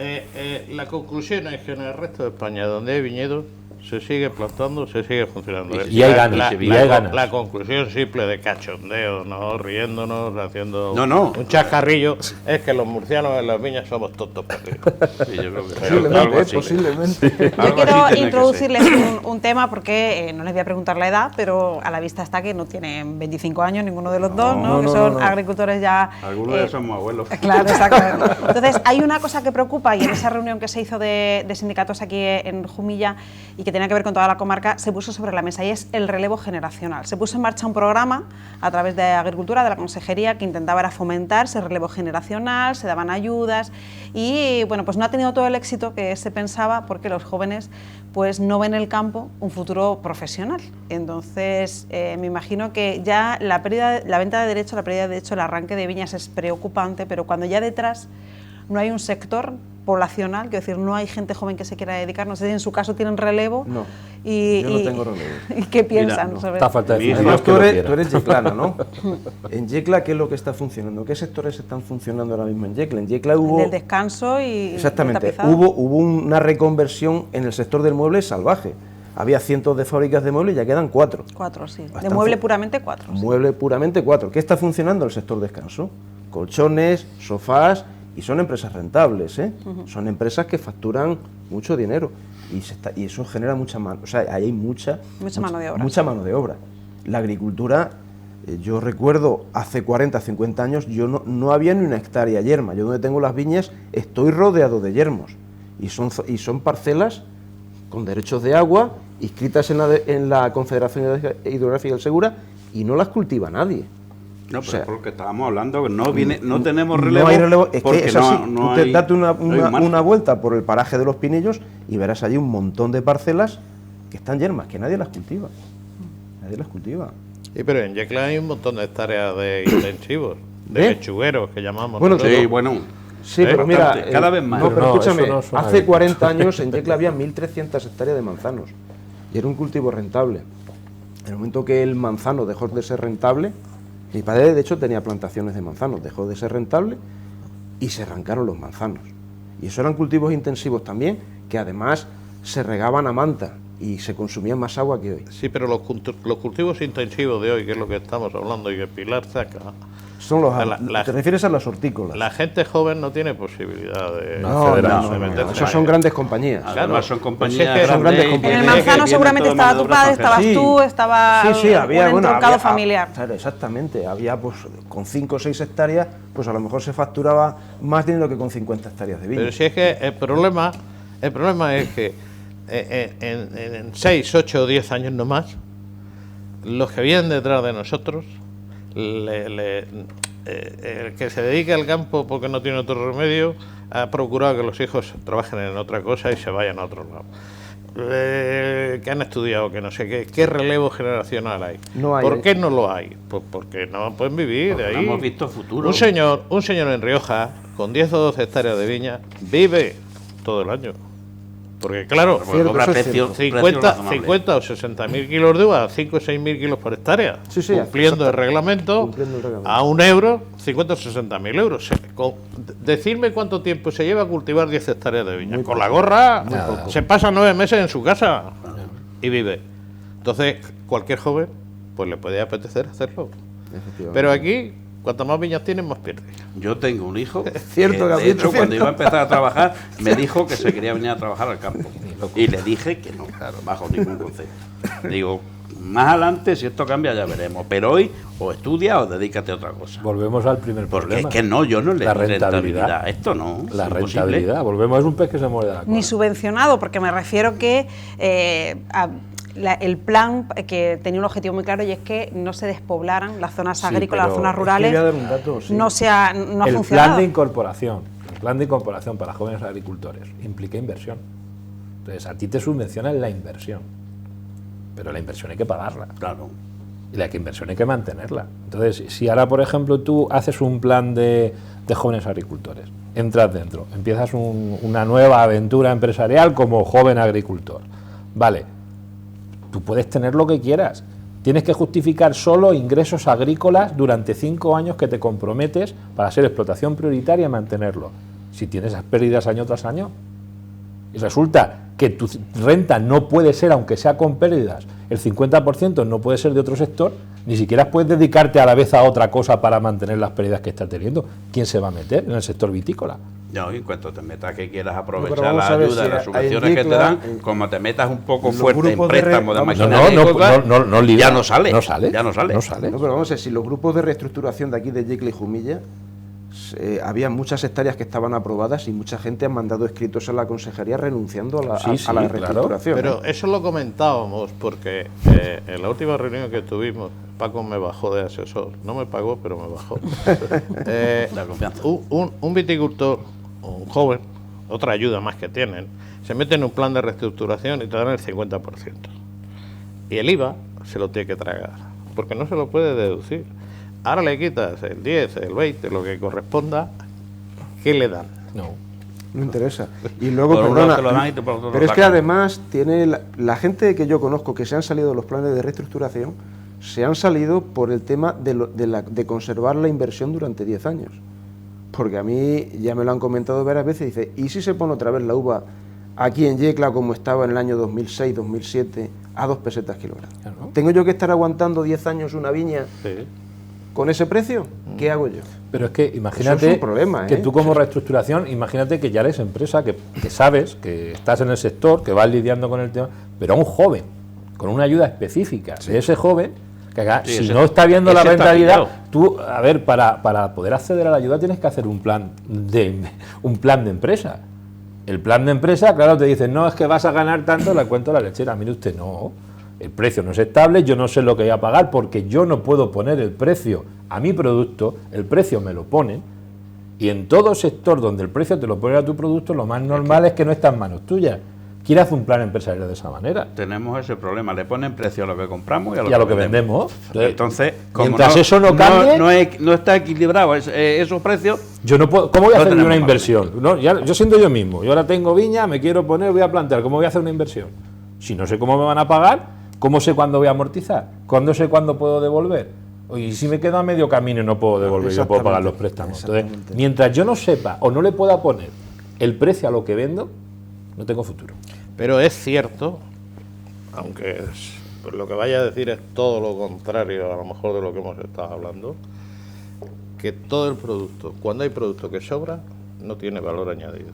La conclusión es que en el resto de España, donde hay viñedos, se sigue plantando, se sigue funcionando. Y hay ganas. La conclusión simple de cachondeo, no riéndonos, haciendo un chascarrillo, es que los murcianos en las viñas somos tontos perdidos. Sí, yo creo que posiblemente. Yo quiero introducirles un tema porque no les voy a preguntar la edad, pero a la vista está que no tienen 25 años ninguno de los dos, ¿no? Que son agricultores ya... Algunos ya somos abuelos. Claro, exactamente. Entonces, hay una cosa que preocupa y en esa reunión que se hizo de sindicatos aquí en Jumilla y que tenía que ver con toda la comarca, se puso sobre la mesa y es el relevo generacional. Se puso en marcha un programa a través de Agricultura, de la Consejería, que intentaba era fomentar ese relevo generacional, se daban ayudas y bueno, pues no ha tenido todo el éxito que se pensaba porque los jóvenes pues no ven en el campo un futuro profesional. Entonces, me imagino que ya la venta de derechos, la pérdida de derechos, el arranque de viñas es preocupante, pero cuando ya detrás no hay un sector poblacional, quiero decir, no hay gente joven que se quiera dedicar, no sé si en su caso tienen relevo. No, y, yo no tengo relevo. ¿Y qué piensan? Mira, no. sobre Está falta de Mira, Además, funcionarios que tú lo eres quieran. yeclana, ¿no? En Yecla, ¿qué es lo que está funcionando? ¿Qué sectores están funcionando ahora mismo en Yecla? En Yecla el hubo... del descanso y Exactamente, el tapizado. hubo una reconversión en el sector del mueble salvaje. Había cientos de fábricas de muebles y ya quedan 4. 4, sí. De Bastante. mueble puramente 4. Sí. Mueble puramente 4. ¿Qué está funcionando? El sector descanso. Colchones, sofás, y son empresas rentables, ¿eh? Son empresas que facturan mucho dinero y eso genera mucha mano, o sea, ahí hay mucha mano de obra. Mucha mano de obra. La agricultura, yo recuerdo hace 40, 50 años, yo no había ni una hectárea yerma. Yo donde tengo las viñas estoy rodeado de yermos y son parcelas con derechos de agua inscritas en la Confederación Hidrográfica del Segura y no las cultiva nadie. No, pero O sea, es porque estábamos hablando que no tenemos relevo. No hay relevo, es que porque es así. no Tú hay- date no hay margen. una vuelta por el paraje de los Pinillos y verás allí un montón de parcelas que están yermas, que nadie las cultiva. Nadie las cultiva. Sí, pero en Yecla hay un montón de hectáreas de intensivos, de ¿Eh? lechugueros que llamamos. Bueno, nosotros. Sí, bueno. Sí, pero mira, bastante, cada vez más. No, pero No, escúchame, eso no suena hace bien. 40 años en Yecla había 1.300 hectáreas de manzanos y era un cultivo rentable. En el momento que el manzano dejó de ser rentable, mi padre de hecho tenía plantaciones de manzanos, dejó de ser rentable y se arrancaron los manzanos. Y eso eran cultivos intensivos también, que además se regaban a manta y se consumía más agua que hoy. Sí, pero los cultivos intensivos de hoy, que es lo que estamos hablando y que Pilar saca, Son los, La- ¿te refieres a las hortícolas? la gente joven no tiene posibilidad de, No, de no, meterse esos ahí. son grandes compañías. Además son Pues compañías es que son grandes y compañías. En el Tiene manzano que seguramente vienen toda estaba tu mano de obra padre, estabas extranjera. tú, estaba Sí, había, un bueno, entroncado había- familiar. Claro, exactamente. Había, pues, con 5 o 6 hectáreas, pues a lo mejor se facturaba más dinero que con 50 hectáreas de viña. Pero si es que el problema es que en 6, 8 o 10 años no más, los que vienen detrás de nosotros, el que se dedica al campo porque no tiene otro remedio, ha procurado que los hijos trabajen en otra cosa y se vayan a otro lado. Que han estudiado, que no sé qué relevo generacional hay. No hay. ¿Por qué no lo hay? Pues porque no pueden vivir de Porque no ahí. hemos visto futuro. Un señor en Rioja con 10 o 12 hectáreas de viña vive todo el año. Porque claro, Porque Cierto, cobra eso es precio- cierto. 50 razonable. 50 o 60.000 kilos de uva, 5 o 6.000 kilos por hectárea, Sí, sí, cumpliendo el exacto. reglamento, Cumpliendo el reglamento. a €1, 50 o 60.000 euros. Decirme cuánto tiempo se lleva a cultivar 10 hectáreas de viña. Muy Con poco. la gorra Muy poco. se pasa 9 meses en su casa y vive. Entonces, cualquier joven pues le puede apetecer hacerlo. Efectivamente. Pero aquí, cuanto más viñas tienen, más pierde. Yo tengo un hijo Cierto, que, de Gabriel, hecho, cuando cierto. iba a empezar a trabajar, me dijo que se quería venir a trabajar al campo. Y le dije que no, bajo ningún concepto. Digo, más adelante, si esto cambia, ya veremos. Pero hoy, o estudia o dedícate a otra cosa. Volvemos al primer Porque problema. es que no, yo no le La doy rentabilidad. Esto no. La es imposible. rentabilidad. Volvemos, es un pez que se muerde la cola. Ni subvencionado, porque me refiero que el plan que tenía un objetivo muy claro y es que no se despoblaran las zonas Sí, agrícolas, las pero zonas es que rurales. voy a dar un dato, sí. No ha el funcionado. plan de incorporación, el plan de incorporación para jóvenes agricultores implica inversión. Entonces, a ti te subvencionan la inversión, pero la inversión hay que pagarla. Claro. Y la inversión hay que mantenerla. Entonces, si ahora, por ejemplo, tú haces un plan de jóvenes agricultores, entras dentro, empiezas una nueva aventura empresarial como joven agricultor, vale, tú puedes tener lo que quieras, tienes que justificar solo ingresos agrícolas durante 5 años que te comprometes para ser explotación prioritaria y mantenerlo. Si tienes esas pérdidas año tras año, y resulta que tu renta no puede ser, aunque sea con pérdidas, el 50% no puede ser de otro sector, ni siquiera puedes dedicarte a la vez a otra cosa para mantener las pérdidas que estás teniendo. ¿Quién se va a meter en el sector vitícola? No, y en cuanto te metas que quieras pero aprovechar vamos la a ver ayuda, si las hay subvenciones que te Yecla, dan, como te metas un poco los fuerte en grupos de préstamo de vamos a- maquinaria y cosas, no libra. ya no sale. No sale. Ya no sale. No sale. No, pero vamos a ver, si los grupos de reestructuración de aquí de Yecla y Jumilla, había muchas hectáreas que estaban aprobadas y mucha gente ha mandado escritos a la consejería renunciando a la, Sí, sí, a la claro. reestructuración. Pero eso lo comentábamos porque en la última reunión que tuvimos, Paco me bajó de asesor. No me pagó, pero me bajó. La confianza. Un viticultor, un joven, otra ayuda más que tienen, se mete en un plan de reestructuración y te dan el 50%. Y el IVA se lo tiene que tragar, porque no se lo puede deducir. Ahora le quitas el 10, el 20, lo que corresponda, ¿qué le dan? No interesa. Y luego, Por un perdona, lado te lo dan y por otro lo pero es que sacan. además tiene la gente que yo conozco que se han salido de los planes de reestructuración, se han salido por el tema de conservar la inversión durante 10 años. Porque a mí ya me lo han comentado varias veces, dice, ¿y si se pone otra vez la uva aquí en Yecla como estaba en el año 2006, 2007, a 2 pesetas kilogramo? Claro. ¿Tengo yo que estar aguantando 10 años una viña Sí. con ese precio? ¿Qué hago yo? Pero es que imagínate Eso es un problema, que ¿eh? tú como reestructuración, imagínate que ya eres empresa, que sabes, que estás en el sector, que vas lidiando con el tema, pero a un joven, con una ayuda específica de ese joven, que Sí, si ese- no está viendo la ese está rentabilidad, pillado. tú, a ver, para poder acceder a la ayuda tienes que hacer un plan de empresa. El plan de empresa, claro, te dicen, no, es que vas a ganar tanto, la cuento a la lechera. Mire usted, no, el precio no es estable, yo no sé lo que voy a pagar porque yo no puedo poner el precio a mi producto, el precio me lo ponen, y en todo sector donde el precio te lo pone a tu producto, lo más normal es que no está en manos tuyas. ¿Quieres hacer un plan empresarial de esa manera? Tenemos ese problema, le ponen precio a lo que compramos Y a lo que vendemos. Entonces, como mientras eso no cambie, no está equilibrado esos precios, yo no puedo. ¿Cómo voy a No hacer yo una tenemos inversión? No, yo siendo yo mismo, yo ahora tengo viña, me quiero poner, voy a plantear, ¿cómo voy a hacer una inversión? Si no sé cómo me van a pagar, ¿cómo sé cuándo voy a amortizar? ¿Cuándo sé cuándo puedo devolver? Y si me quedo a medio camino y no puedo devolver, yo puedo pagar los préstamos. Entonces, mientras yo no sepa o no le pueda poner el precio a lo que vendo, no tengo futuro. Pero es cierto, aunque pues lo que vaya a decir es todo lo contrario a lo mejor de lo que hemos estado hablando, que todo el producto, cuando hay producto que sobra, no tiene valor añadido.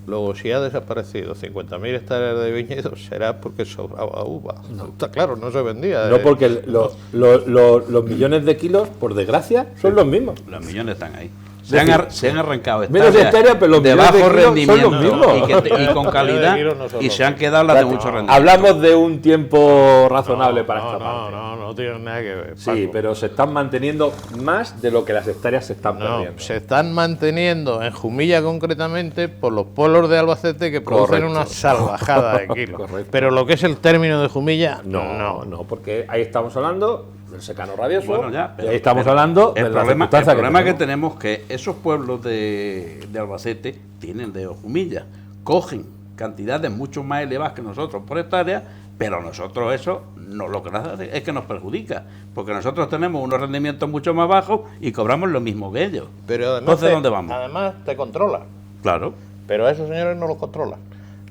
Luego, si ha desaparecido 50.000 hectáreas de viñedos, será porque sobraba uva. No. Está claro, no se vendía. No porque los millones de kilos, por desgracia, son los mismos. los millones están ahí. decir, Se han arrancado menos hectáreas, pero los de millones de bajo kilos son rendimiento los mismos. y con calidad, No son y los se han mismos. quedado las de mucho rendimiento. Hablamos de un tiempo razonable para esta parte. No tiene nada que ver. Sí, Paco. pero se están manteniendo más de lo que las hectáreas se están No, perdiendo. se están manteniendo en Jumilla concretamente por los pueblos de Albacete que producen Correcto. una salvajada de kilos. Correcto. Pero lo que es el término de Jumilla, No, porque ahí estamos hablando del secano rabioso, Bueno, ya, y ahí estamos hablando de el la problema, circunstancia el problema que tenemos. tenemos que esos pueblos de Albacete tienen de Ojumilla, cogen cantidades mucho más elevadas que nosotros por hectárea, pero nosotros eso no, lo que nos hace es que nos perjudica, porque nosotros tenemos unos rendimientos mucho más bajos y cobramos lo mismo que ellos. pero además, Entonces, ¿dónde vamos? además te controla. Claro. Pero a esos señores no los controlan.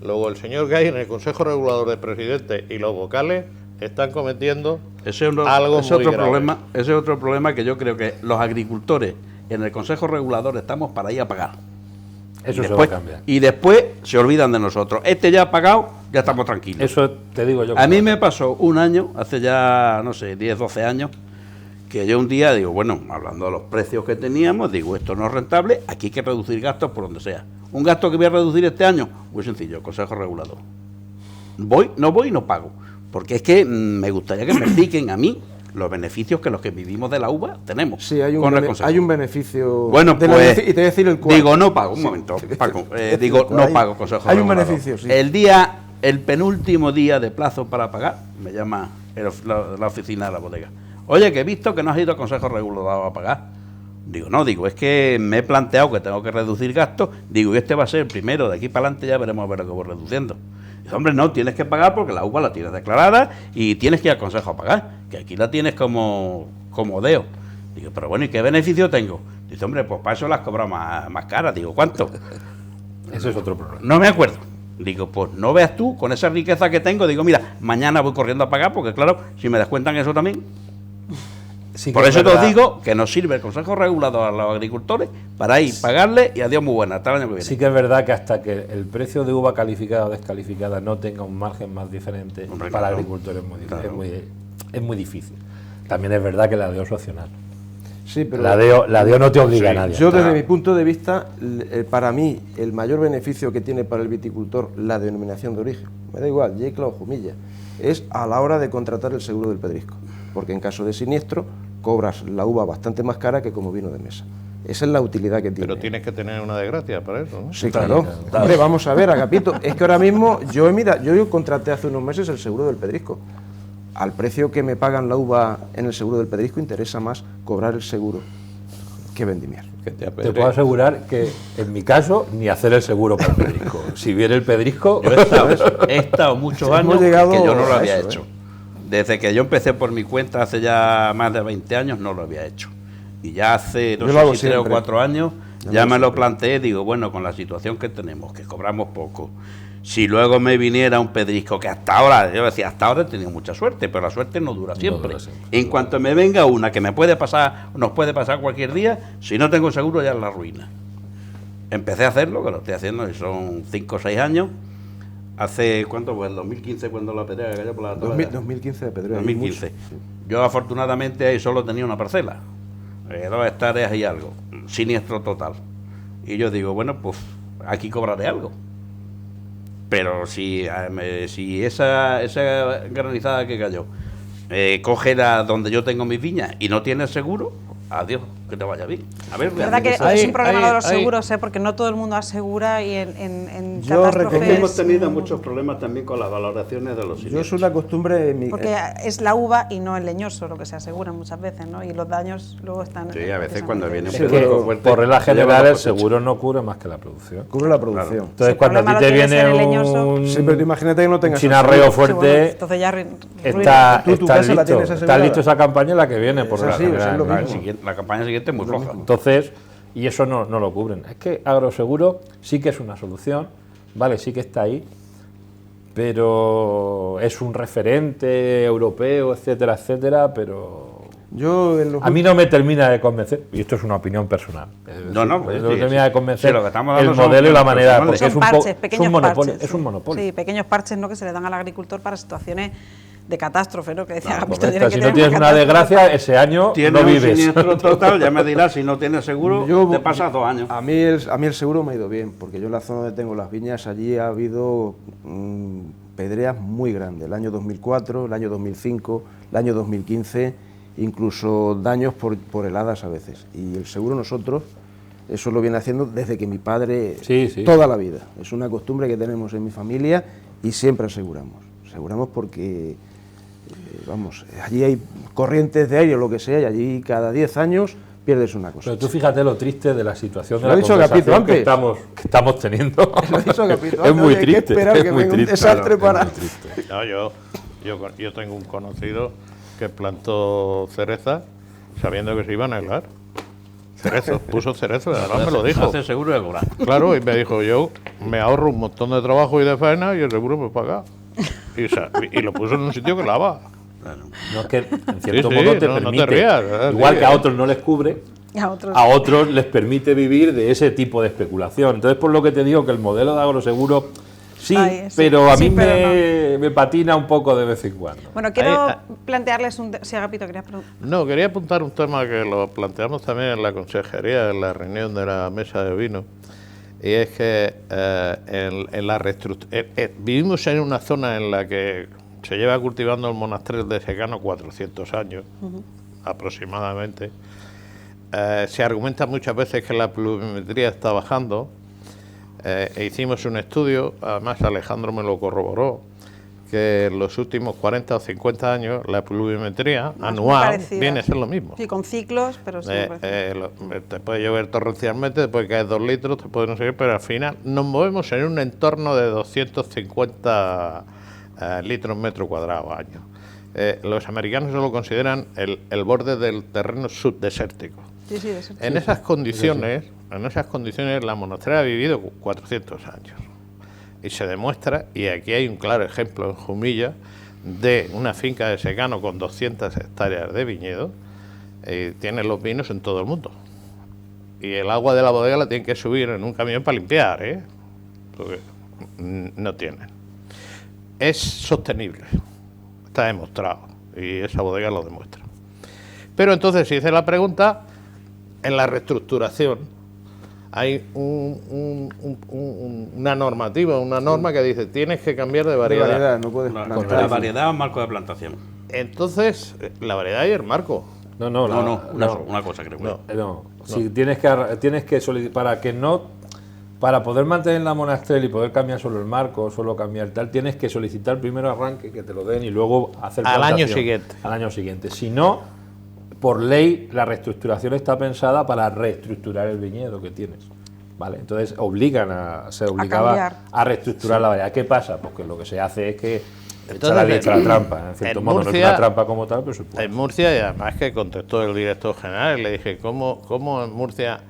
Luego el señor Gay en el Consejo Regulador de Presidente y los vocales están cometiendo Ese es algo ese muy otro grave. problema, ese es otro problema que yo creo que los agricultores en el Consejo Regulador estamos para ir a pagar. Eso se va a Después- cambiar. Y después se olvidan de nosotros. Este ya ha pagado, ya estamos tranquilos. Eso te digo yo. A mí me pasó un año, hace ya, no sé, 10, 12 años, que yo un día digo, bueno, hablando de los precios que teníamos, digo, esto no es rentable, aquí hay que reducir gastos por donde sea. Un gasto que voy a reducir este año, muy sencillo, Consejo Regulador. No voy y no pago. Porque es que me gustaría que me expliquen a mí los beneficios que los que vivimos de la uva tenemos. Sí, hay con el un, Consejo. hay un beneficio. Bueno, de la pues, y te voy a decir el cual. digo, no pago, un momento, Paco, digo, no Hay- pago Consejo hay un Regulador. beneficio, sí. El penúltimo día de plazo para pagar, me llama la oficina de la bodega. Oye, que he visto que no has ido al Consejo Regulador a pagar. Digo, no, digo, es que me he planteado que tengo que reducir gastos. Digo, y este va a ser el primero, de aquí para adelante ya veremos a ver lo que voy reduciendo. Dice, hombre, no, tienes que pagar porque la uva la tienes declarada y tienes que ir al Consejo a pagar, que aquí la tienes como deo. Digo, pero bueno, ¿y qué beneficio tengo? Dice, hombre, pues para eso las cobro más caras. Digo, ¿cuánto? Ese es otro problema. No me acuerdo. Digo, pues no veas tú, con esa riqueza que tengo, digo, mira, mañana voy corriendo a pagar, porque claro, si me descuentan eso también. Sí que Por es eso te verdad- os digo que nos sirve el Consejo Regulador a los agricultores para ir, pagarle y adiós muy buena, hasta el año que viene. Sí que es verdad que hasta que el precio de uva calificada o descalificada no tenga un margen más diferente, Hombre, para claro. el agricultor es muy, difícil, Claro. es muy difícil. También es verdad que la DEO es opcional. Sí, pero La DEO no te obliga a nadie. yo desde mi punto de vista, para mí, el mayor beneficio que tiene para el viticultor la denominación de origen, me da igual, Yecla o Jumilla, es a la hora de contratar el seguro del pedrisco, porque en caso de siniestro cobras la uva bastante más cara que como vino de mesa. Esa es la utilidad que tiene. Pero tienes que tener una desgracia para eso, ¿no? Sí, claro. Hombre, vamos a ver, Agapito, es que ahora mismo yo contraté hace unos meses el seguro del pedrisco. Al precio que me pagan la uva en el seguro del pedrisco interesa más cobrar el seguro que vendimiar. Que te Te apedreen. puedo asegurar que en mi caso ni hacer el seguro para el pedrisco. Si viene el pedrisco, Yo he estado muchos Hemos años llegado que yo no lo a había eso, hecho. Desde que yo empecé por mi cuenta hace ya más de 20 años no lo había hecho. Y ya hace, no Yo lo hago sé si 3 o siempre. 4 años, Yo ya lo hago me lo siempre. planteé, digo, bueno, con la situación que tenemos, que cobramos poco, si luego me viniera un pedrisco, que hasta ahora, yo decía, hasta ahora he tenido mucha suerte, pero la suerte no dura siempre. dura siempre. En cuanto me venga una que me puede pasar, nos puede pasar cualquier día, si no tengo seguro ya es la ruina. Empecé a hacerlo, que lo estoy haciendo, y son 5 o 6 años. Hace, ¿cuánto fue? El 2015, cuando la pedrea cayó por la torre. 2015 de Pedrera. 2015. Yo afortunadamente ahí solo tenía una parcela, 2 hectáreas y algo, siniestro total. Y yo digo, bueno, pues aquí cobraré algo. Pero si esa granizada que cayó coge donde yo tengo mis viñas y no tiene seguro, adiós, que te vaya bien. A ver, Es verdad que realmente es un problema lo de los hay- seguros, porque no todo el mundo asegura y en Yo catástrofes... hemos tenido muchos problemas también con las valoraciones de los Yo siniestros. es una costumbre en mi... Porque es la uva y no el leñoso lo que se asegura muchas veces, ¿no? Y los daños luego están... Sí, a veces cuando viene un Sí, pedrisco pero fuerte, por regla se lleva general la el cosecha. seguro no cubre más que la producción. cubre la producción. Entonces, el cuando a ti problema te lo tienes en el viene leñoso. un Sí, pero tú imagínate que no tengas... chinarreo seguro. fuerte, entonces ya está, Tú tu está casa la listo. tienes Está asegurada. listo esa campaña y la que viene, por Es regla así, es general. lo La, mismo. la campaña siguiente es muy floja. Entonces, y eso no lo cubren. Es que agroseguro sí que es una solución, vale, sí que está ahí, pero es un referente europeo, etcétera, etcétera, pero Yo en los a mí no me termina de convencer, y esto es una opinión personal. No, pues, sí, no me sí, termina sí. de convencer Sí, lo que estamos el dando son modelo y la manera, personales. porque son es un, parches, es pequeños un monopolio, parches, es un monopolio. Sí, pequeños parches, ¿no? Que se le dan al agricultor para situaciones de catástrofe, ¿no? Que decía, Correcto, usted tiene que si tener no tienes una catástrofe desgracia, ese año Tiene no un vives. siniestro total, ya me dirás, si no tienes seguro, Yo- te pasas 2 años. A mí el seguro me ha ido bien, porque yo en la zona donde tengo las viñas, allí ha habido pedreas muy grandes, el año 2004, el año 2005, el año 2015, incluso daños por heladas a veces. Y el seguro nosotros, eso lo viene haciendo desde que mi padre, Sí, sí. toda la vida. Es una costumbre que tenemos en mi familia y siempre aseguramos. Aseguramos porque, vamos, allí hay corrientes de aire o lo que sea, y allí cada 10 años pierdes una cosa. Pero tú fíjate lo triste de la situación de Lo ha la dicho Agapito conversación antes. que estamos teniendo. Lo ha dicho Agapito Es antes, muy oye, hay que triste. esperar es que muy venga un triste, desastre claro, para- es muy triste. No, yo tengo un conocido que plantó cereza sabiendo que se iban a helar. Cerezos, puso cerezos, además me lo dijo. Hace seguro de cobrar. Claro, y me dijo, yo me ahorro un montón de trabajo y de faena y el seguro me paga. Y lo puso en un sitio que lava. No es que en cierto sí, modo te no te permite, rías, ¿verdad? igual Sí, que a otros no les cubre, a otros. a otros les permite vivir de ese tipo de especulación. Entonces, por lo que te digo que el modelo de agroseguro sí, Ay, sí, pero a sí, mí pero me patina un poco de vez en cuando. Bueno, quiero Ahí, plantearles un... Sí, Agapito, querías preguntar. No, quería apuntar un tema que lo planteamos también en la consejería, en la reunión de la mesa de vino. Y es que en la vivimos en una zona en la que se lleva cultivando el monastrell de secano 400 años, aproximadamente. Se argumenta muchas veces que la pluviometría está bajando. Hicimos un estudio, además Alejandro me lo corroboró, que en los últimos 40 o 50 años la pluviometría Más muy anual parecidas. viene a ser lo mismo. Sí, con ciclos, pero sí. me parece. Te puede llover torrencialmente, te puede caer 2 litros, te puede no sé qué, pero al final nos movemos en un entorno de 250 litros metro cuadrado año. Los americanos lo consideran el borde del terreno subdesértico. Sí, sí, eso. En esas condiciones, la monastrell ha vivido 400 años. Y se demuestra, y aquí hay un claro ejemplo en Jumilla, de una finca de secano con 200 hectáreas de viñedo, tiene los vinos en todo el mundo. Y el agua de la bodega la tienen que subir en un camión para limpiar, porque no tienen. Es sostenible, está demostrado, y esa bodega lo demuestra. Pero entonces, si hice la pregunta, en la reestructuración hay una normativa, una norma que dice tienes que cambiar de variedad. no puedes La plantar. variedad o marco de plantación. Entonces, la variedad y el marco. Una cosa creo. Si tienes que solicitar para poder mantener la monastrell y poder cambiar solo el marco, solo cambiar tal, tienes que solicitar primero arranque, que te lo den y luego hacer Al año plantación. siguiente. Al año siguiente. Si no, por ley la reestructuración está pensada para reestructurar el viñedo que tienes. ¿Vale? Entonces se obligaba cambiar. a reestructurar la variedad. ¿Qué pasa? Pues que lo que se hace es que Entonces, echa la leche a la trampa. En cierto en modo, no es Murcia- una trampa como tal, pero se puede. En Murcia, y además que contestó el director general, le dije, ¿cómo en Murcia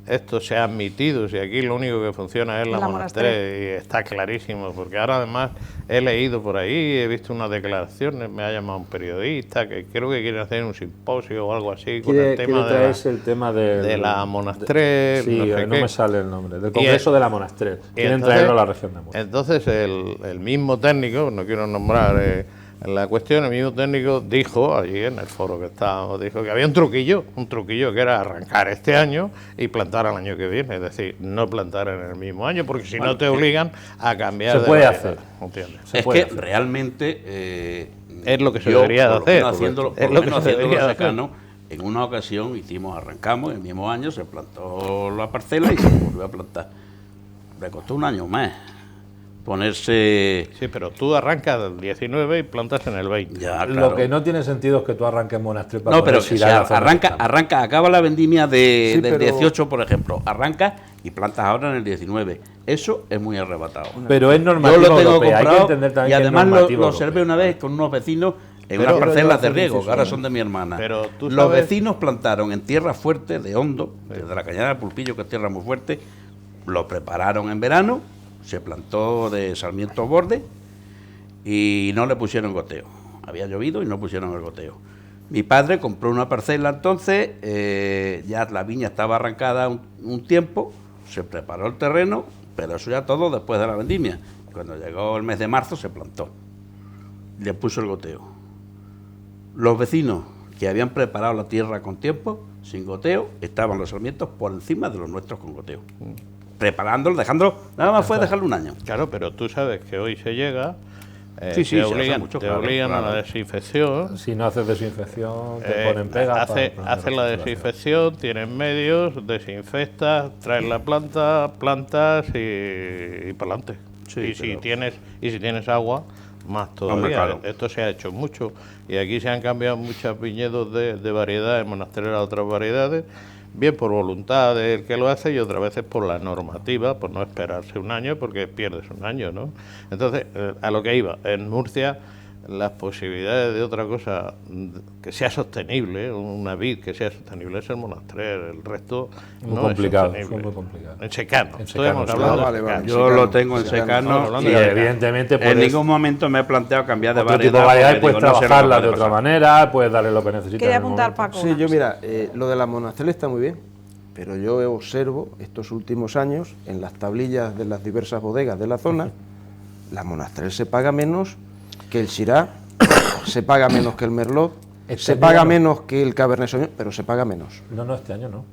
esto se ha admitido? Si aquí lo único que funciona es la La Monastrell, y está clarísimo, porque ahora además he leído por ahí, he visto unas declaraciones, me ha llamado un periodista que creo que quiere hacer un simposio o algo así con el tema el tema de la Monastrell, Sí, no sé no qué. me sale el nombre. Del Congreso de la Monastrell. Y Quieren entonces- traerlo a la región de Murcia. Entonces el mismo técnico, no quiero nombrar la cuestión, el mismo técnico dijo allí en el foro que estábamos, dijo que había un truquillo que era arrancar este año y plantar al año que viene, es decir, no plantar en el mismo año, porque si no te obligan a cambiar se de puede variedad, hacer. ¿entiendes? Se Es puede que hacer. realmente Es lo que se yo, debería de por lo menos hacer, haciéndolo, porque es por lo lo que menos se haciéndolo debería de hacer. secano, en una ocasión arrancamos, el mismo año se plantó la parcela y se volvió a plantar. Le costó un año más ponerse. Sí, pero tú arrancas del 19 y plantas en el 20. Ya, Lo claro. que no tiene sentido es que tú arranques Monastrell para No, pero poder o girar sea, la zona arranca, central. arranca, acaba la vendimia Sí, del pero- 18, por ejemplo. Arranca y plantas ahora en el 19. Eso es muy arrebatado. Pero es Yo normativa lo tengo europea. Hay que comprado entender y también que es además normativa lo europea. observé una vez con unos vecinos en Pero- unas parcelas de Pero yo riego, hace que ahora muchísimo, son de mi hermana. Pero tú Los sabes- vecinos plantaron en tierra fuerte, de hondo, desde la cañada del Pulpillo, que es tierra muy fuerte, lo prepararon en verano, se plantó de sarmiento borde y no le pusieron goteo. Había llovido y no pusieron el goteo. Mi padre compró una parcela entonces, ya la viña estaba arrancada un tiempo, se preparó el terreno, pero eso ya todo después de la vendimia. Cuando llegó el mes de marzo se plantó, le puso el goteo. Los vecinos que habían preparado la tierra con tiempo, sin goteo, estaban los sarmientos por encima de los nuestros con goteo. Preparándolo, dejándolo, nada más fue dejarlo un año. Claro, pero tú sabes que hoy se llega, Sí, sí, te se hace obligan, mucho, te claro, obligan a claro. la desinfección. Si no haces desinfección, te ponen pegas. Hace para la reestructuración. desinfección, tienes medios, desinfectas, traes la planta, plantas y para adelante. Sí, y, si pero- tienes agua, más todavía. Hombre, claro. Esto se ha hecho mucho. Y aquí se han cambiado muchos viñedos de variedades, Monastrell a otras variedades, bien por voluntad del que lo hace y otras veces por la normativa, por no esperarse un año, porque pierdes un año, ¿no? Entonces, a lo que iba, en Murcia las posibilidades de otra cosa que sea sostenible, una vid que sea sostenible, es el Monastrell, el resto Muy no complicado, es son muy sostenible. complicados. En secano, En estoy secano, hablando sí. de Vale, secano. vale. Yo secano, lo tengo en secano. secano hablando y de evidentemente en puedes- ningún momento me he planteado cambiar de Otro variedad. tipo de variedades porque puedes digo, no sé lo que trabajarla puede de otra pasar. manera, puedes darle lo que necesitas. Quería en el apuntar, momento. Paco. Sí, una yo cosa. mira, lo de la Monastrell está muy bien, pero yo observo estos últimos años en las tablillas de las diversas bodegas de la zona, la Monastrell se paga menos que el Syrah, se paga menos que el Merlot, Este se año paga no. menos que el Cabernet Sauvignon, pero se paga menos. No, este año no.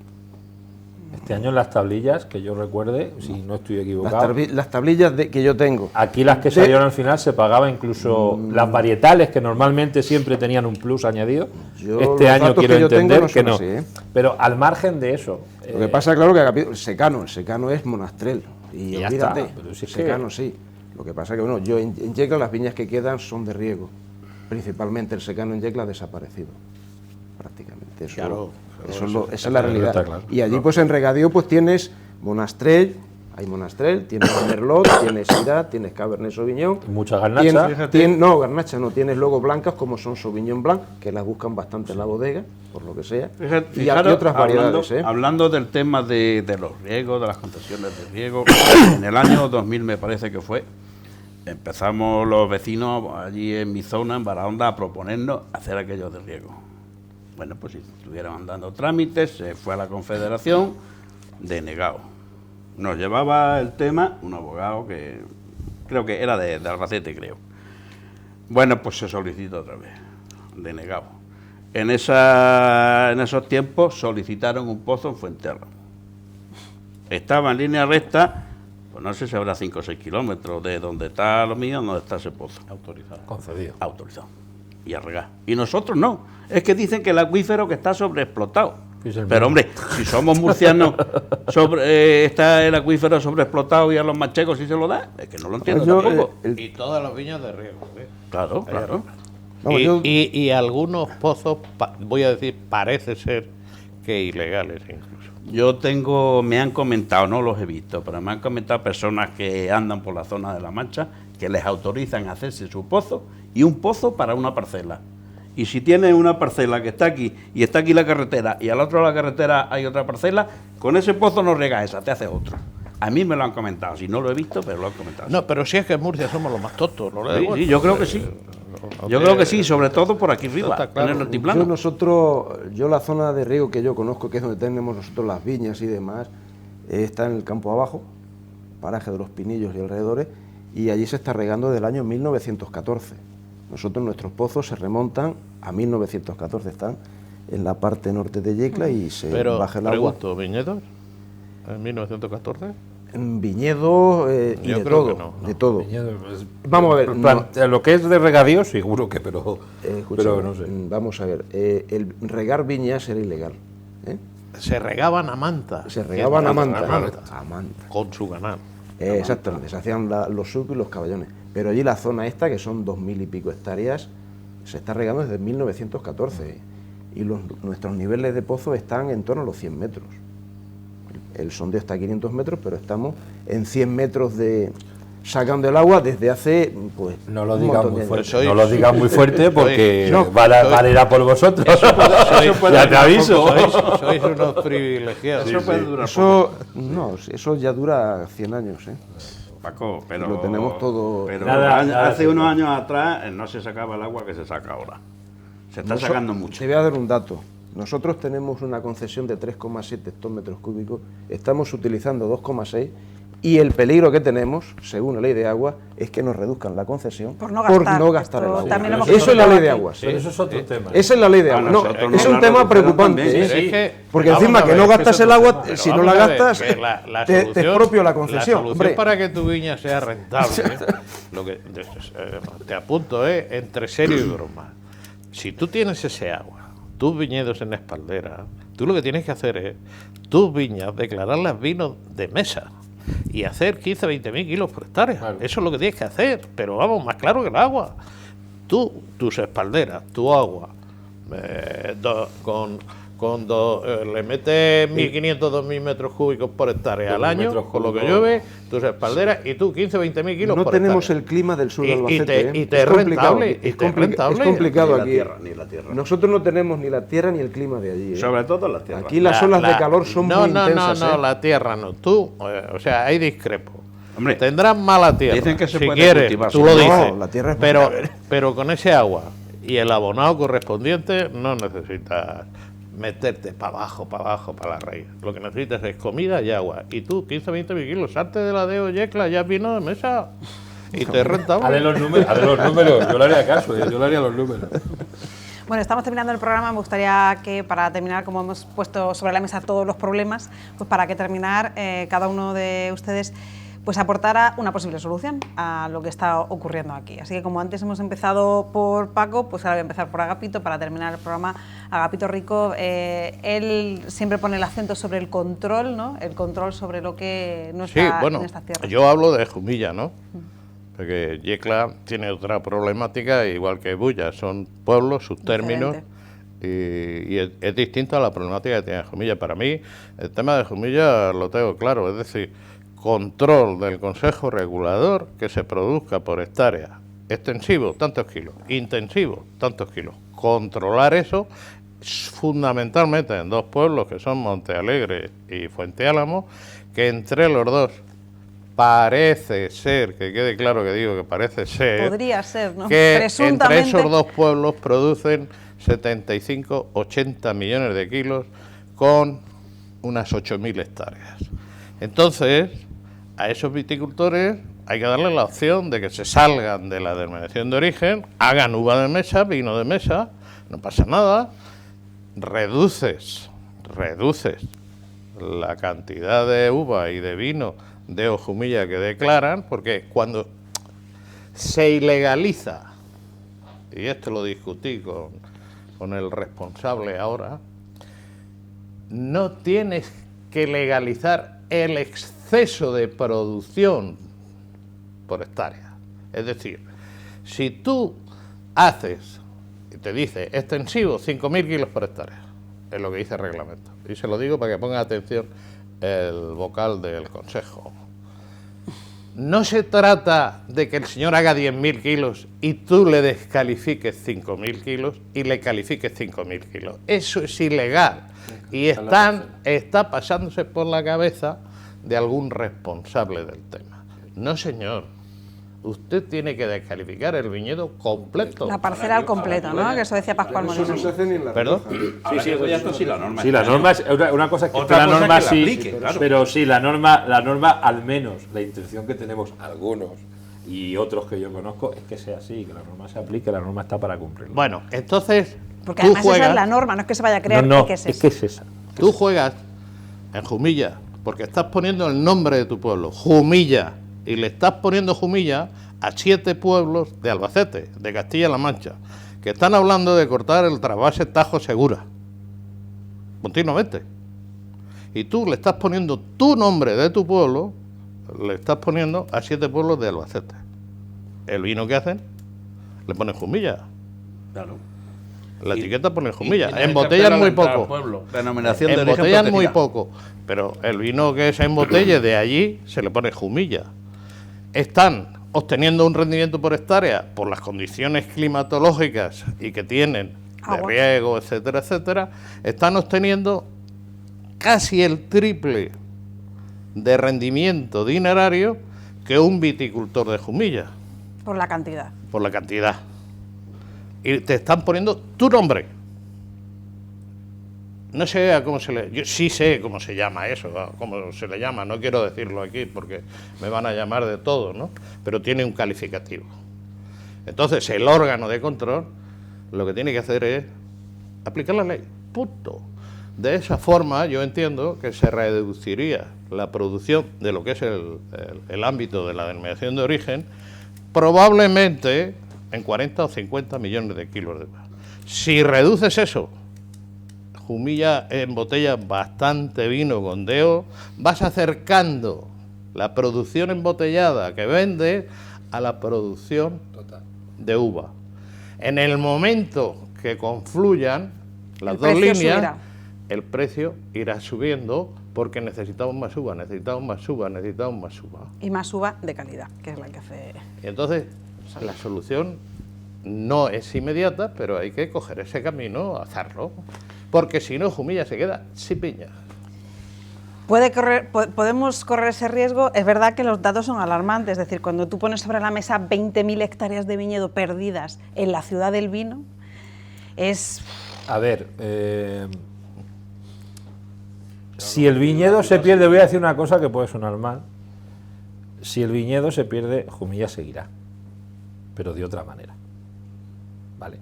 Este año en las tablillas, que yo recuerde, si no estoy equivocado, Las tablillas que yo tengo, aquí las que salieron al final se pagaba incluso las varietales, que normalmente siempre tenían un plus añadido. Yo Este los año datos quiero que yo tengo entender no que son no. así, ¿eh? Pero al margen de eso, lo que pasa, claro, que el secano es Monastrell, y ya olvídate, está, pero si es que- secano sí. Lo que pasa que, bueno, yo en Yecla las viñas que quedan son de riego, principalmente el secano en Yecla ha desaparecido, prácticamente. Eso, Claro, esa es la realidad. está claro. Y allí, pues en regadío, pues tienes Monastrell, hay Monastrell, tienes Merlot, tienes Syrah, tienes Cabernet Sauvignon. Y mucha garnacha. No, garnacha no, tienes luego blancas como son Sauvignon Blanc, que las buscan bastante en la bodega, por lo que sea. Fíjate, Y hay otras variedades, hablando del tema de los riegos, de las concesiones de riego, en el año 2000 me parece que fue, empezamos los vecinos allí en mi zona, en Barahonda, a proponernos hacer aquello de riego. Bueno, pues si estuvieron dando trámites, se fue a la Confederación, denegado. Nos llevaba el tema un abogado que creo que era de Albacete, creo. Bueno, pues se solicitó otra vez, denegado. En esos tiempos solicitaron un pozo en Fuenterra. Estaba en línea recta, pues no sé si habrá 5 o 6 kilómetros de donde está lo mío, donde está ese pozo. Autorizado. Concedido. Autorizado. Y a regar. Y nosotros no. Es que dicen que el acuífero que está sobreexplotado. Sí, es el Pero mismo. hombre, si somos murcianos, está el acuífero sobreexplotado y a los manchegos sí se lo da. Es que no lo entiendo Yo, tampoco. Y todas las viñas de riego. ¿eh? Claro, claro. Vamos, y algunos pozos, voy a decir, parece ser que ilegales incluso. Me han comentado, no los he visto, pero me han comentado personas que andan por la zona de La Mancha que les autorizan a hacerse su pozo y un pozo para una parcela. Y si tienes una parcela que está aquí y está aquí la carretera y al otro lado de la carretera hay otra parcela, con ese pozo no riegas esa, te haces otro. A mí me lo han comentado, si no lo he visto, pero lo han comentado. No, pero si es que en Murcia somos los más tontos, ¿no? Sí, yo creo que sí. Yo creo que sí, sobre todo por aquí arriba, está claro. en el altiplano. Yo la zona de riego que yo conozco, que es donde tenemos nosotros las viñas y demás, está en el campo abajo, paraje de los Pinillos y alrededores, y allí se está regando desde el año 1914. Nosotros, nuestros pozos se remontan a 1914, están en la parte norte de Yecla y se baja el agua. Pregunto, ¿viñedos en 1914? En viñedos y Yo de creo todo, que no. de todo. Pues, Vamos a ver, lo que es de regadío seguro que, pero no sé. Vamos a ver, el regar viñas era ilegal. Se regaban a manta. Se regaban a manta. A manta. Con su ganado. Exactamente, se hacían los sucos y los caballones. Pero allí la zona esta, que son 2000 y pico hectáreas, se está regando desde 1914. Y nuestros niveles de pozo están en torno a los 100 metros. El sondeo está a 500 metros, pero estamos en 100 metros de sacando el agua desde hace, pues, no lo un digas montón muy de fuerte, años. no lo digas muy fuerte porque no, valerá por vosotros. Ya te aviso. Sois unos privilegiados. Eso puede durar Eso ya dura 100 años, Paco, pero lo tenemos todo. Pero Nada, hace unos años atrás no se sacaba el agua que se saca ahora. Se está sacando mucho. Te voy a dar un dato. Nosotros tenemos una concesión de 3,7 hectómetros cúbicos, estamos utilizando 2,6 y el peligro que tenemos, según la ley de agua, es que nos reduzcan la concesión por no gastar el agua. también lo hemos Eso es la ley de aquí. aguas. Pero eso es otro tema. Esa es la ley de agua. Es un tema preocupante. Es que, porque vamos encima a que ver, no gastas el agua, pero si no vamos la a ver, gastas, que te solución- expropio la La concesión. solución Hombre, para que tu viña sea rentable, lo que te apunto es entre serio y broma. Si tú tienes ese agua, tus viñedos en espaldera, tú lo que tienes que hacer es tus viñas declararlas vinos de mesa y hacer 15 20 mil kilos por hectárea. Claro. Eso es lo que tienes que hacer, pero vamos, más claro que el agua. Tus espalderas, tu agua, le metes 1.500, 2.000 metros cúbicos por hectárea al 2.000 año, metros con lo que cúbicos. llueve, tus espalderas, y tú 15, 20 mil kilos no por tenemos hectárea. el clima del sur de Y Albacete. te es rentable, Es rentable. complicado Ni la aquí. tierra, ni la tierra. Nosotros no tenemos ni la tierra ni el clima de allí. Sobre todo las tierras. Aquí las olas de calor son muy intensas. No, la tierra no. Tú, o sea, hay discrepo. Hombre, Tendrás mala tierra. dicen que se si puede quieres, cultivar, tú sí. lo No, dices. la tierra es pero con ese agua y el abonado correspondiente no necesitas meterte para abajo, para la raíz. Lo que necesitas es comida y agua. Y tú, 15, 20 mil kilos, salte de la DEO Yecla, ya vino de mesa y te es rentable. Haré los números, yo le haría caso, yo le haría los números. Bueno, estamos terminando el programa. Me gustaría que, para terminar, como hemos puesto sobre la mesa todos los problemas, pues para que terminar, cada uno de ustedes pues aportara una posible solución a lo que está ocurriendo aquí. Así que, como antes hemos empezado por Paco, pues ahora voy a empezar por Agapito para terminar el programa. Agapito Rico, él siempre pone el acento sobre el control, ¿no? El control sobre lo que no está en estas tierras. Yo hablo de Jumilla, ¿no? Porque Yecla tiene otra problemática, igual que Bulla, son pueblos, sus términos, y es distinto a la problemática que tiene Jumilla. Para mí, el tema de Jumilla lo tengo claro, es decir, control del Consejo Regulador que se produzca por hectárea, extensivo, tantos kilos, intensivo, tantos kilos. Controlar eso fundamentalmente en dos pueblos que son Montealegre y Fuente Álamo, que entre los dos parece ser, que quede claro que digo que parece ser, podría ser, ¿no? que Presuntamente. entre esos dos pueblos producen 75, 80 millones de kilos con unas 8.000 hectáreas. Entonces, a esos viticultores hay que darle la opción de que se salgan de la denominación de origen, hagan uva de mesa, vino de mesa, no pasa nada, reduces la cantidad de uva y de vino de Ojumilla que declaran, porque cuando se ilegaliza, y esto lo discutí con el responsable ahora, no tienes que legalizar el exceso de producción por hectárea. Es decir, si tú haces y te dice extensivo 5.000 kilos por hectárea, es lo que dice el reglamento. Y se lo digo para que ponga atención el vocal del Consejo. No se trata de que el señor haga 10.000 kilos y tú le descalifiques 5.000 kilos y le califiques 5.000 kilos. Eso es ilegal y está pasándose por la cabeza de algún responsable del tema. No, señor. Usted tiene que descalificar el viñedo completo. La parcela al completo, ¿no? Que eso decía Pascual Molina. Eso no se hace ni en la ¿Perdón? Rioja. Sí, esto sí, la norma. Sí, la norma es una cosa que Otra la cosa norma que la sí, aplique, claro. pero sí, la norma al menos la intención que tenemos algunos y otros que yo conozco es que sea así, que la norma se aplique, la norma está para cumplirlo. Bueno, entonces Porque tú además esa juegas, es la norma, no es que se vaya a creer no, que es es eso. que es esa. tú juegas en Jumilla porque estás poniendo el nombre de tu pueblo, Jumilla, y le estás poniendo Jumilla a 7 pueblos de Albacete, de Castilla-La Mancha, que están hablando de cortar el trasvase Tajo Segura, continuamente. Y tú le estás poniendo tu nombre de tu pueblo, le estás poniendo a 7 pueblos de Albacete. ¿El vino que hacen? Le ponen Jumilla. Claro. La Y- etiqueta pone Jumilla. y no hay En que botellas esperar muy a entrar al poco. pueblo. Denominación de En origen botellas muy protegida. poco. Pero el vino que se embotelle de allí se le pone Jumilla. Están obteniendo un rendimiento por hectárea por las condiciones climatológicas y que tienen de Agua. riego, etcétera, etcétera. Están obteniendo casi el triple de rendimiento dinerario que un viticultor de Jumilla, Por la cantidad. por la cantidad. Y te están poniendo tu nombre. No sé cómo se le... Yo sí sé cómo se llama eso, cómo se le llama, no quiero decirlo aquí porque me van a llamar de todo, ¿no? Pero tiene un calificativo. Entonces el órgano de control lo que tiene que hacer es aplicar la ley, punto. De esa forma yo entiendo que se reduciría la producción de lo que es el ámbito de la denominación de origen, probablemente en 40 o 50 millones de kilos de uva. Si reduces eso, Jumilla embotella bastante vino con DEO, vas acercando la producción embotellada que vende a la producción de uva. En el momento que confluyan las El dos precio líneas, subirá. el precio irá subiendo porque necesitamos más uva, necesitamos más uva, necesitamos más uva. Y más uva de calidad, que es la que hace... Y entonces la solución no es inmediata, pero hay que coger ese camino, hacerlo, porque si no Jumilla se queda sin piña. Podemos correr ese riesgo. Es verdad que los datos son alarmantes, es decir, cuando tú pones sobre la mesa 20.000 hectáreas de viñedo perdidas en la ciudad del vino, es... A ver, si el viñedo se pierde, voy a decir una cosa que puede sonar mal, si el viñedo se pierde, Jumilla seguirá, pero de otra manera, ¿vale?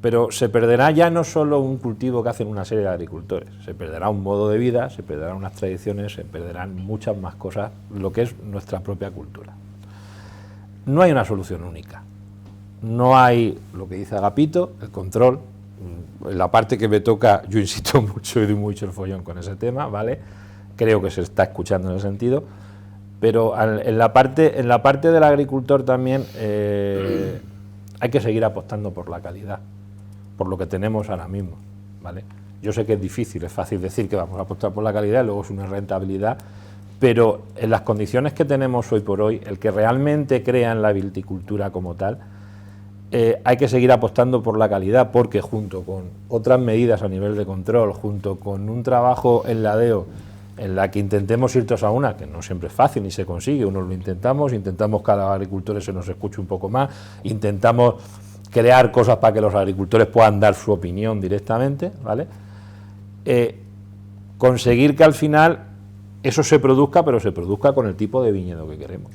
Pero se perderá ya no solo un cultivo que hacen una serie de agricultores, se perderá un modo de vida, se perderán unas tradiciones, se perderán muchas más cosas, lo que es nuestra propia cultura. No hay una solución única, no hay, lo que dice Agapito, el control. En la parte que me toca, yo insisto mucho y doy mucho el follón con ese tema, ¿vale? Creo que se está escuchando en ese sentido, pero en la parte del agricultor también hay que seguir apostando por la calidad, por lo que tenemos ahora mismo, ¿vale? Yo sé que es difícil, es fácil decir que vamos a apostar por la calidad y luego es una rentabilidad, pero en las condiciones que tenemos hoy por hoy, el que realmente crea en la viticultura como tal, hay que seguir apostando por la calidad, porque junto con otras medidas a nivel de control, junto con un trabajo en la DEO, en la que intentemos ir todos a una, que no siempre es fácil ni se consigue, uno lo intentamos que a los agricultores se nos escuche un poco más, intentamos crear cosas para que los agricultores puedan dar su opinión directamente, ¿vale? Conseguir que al final eso se produzca, pero se produzca con el tipo de viñedo que queremos.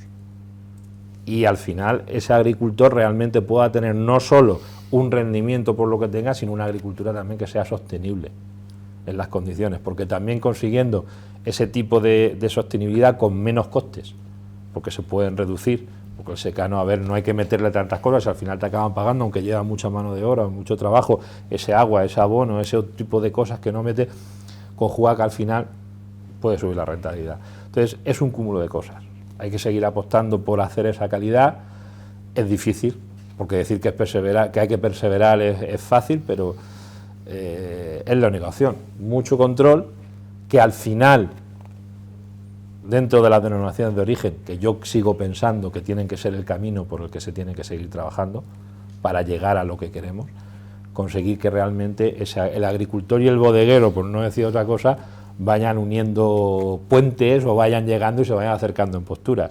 Y al final ese agricultor realmente pueda tener no solo un rendimiento por lo que tenga, sino una agricultura también que sea sostenible en las condiciones, porque también consiguiendo ese tipo de sostenibilidad con menos costes, porque se pueden reducir, porque el secano, a ver, no hay que meterle tantas cosas, al final te acaban pagando, aunque lleva mucha mano de obra, mucho trabajo, ese agua, ese abono, ese otro tipo de cosas que no mete, conjuga que al final puede subir la rentabilidad. Entonces es un cúmulo de cosas. Hay que seguir apostando por hacer esa calidad, es difícil, porque decir que hay que perseverar es fácil, pero es la única opción. Mucho control, que al final, dentro de las denominaciones de origen, que yo sigo pensando que tienen que ser el camino por el que se tiene que seguir trabajando para llegar a lo que queremos, conseguir que realmente el agricultor y el bodeguero, por no decir otra cosa, vayan uniendo puentes o vayan llegando y se vayan acercando en posturas,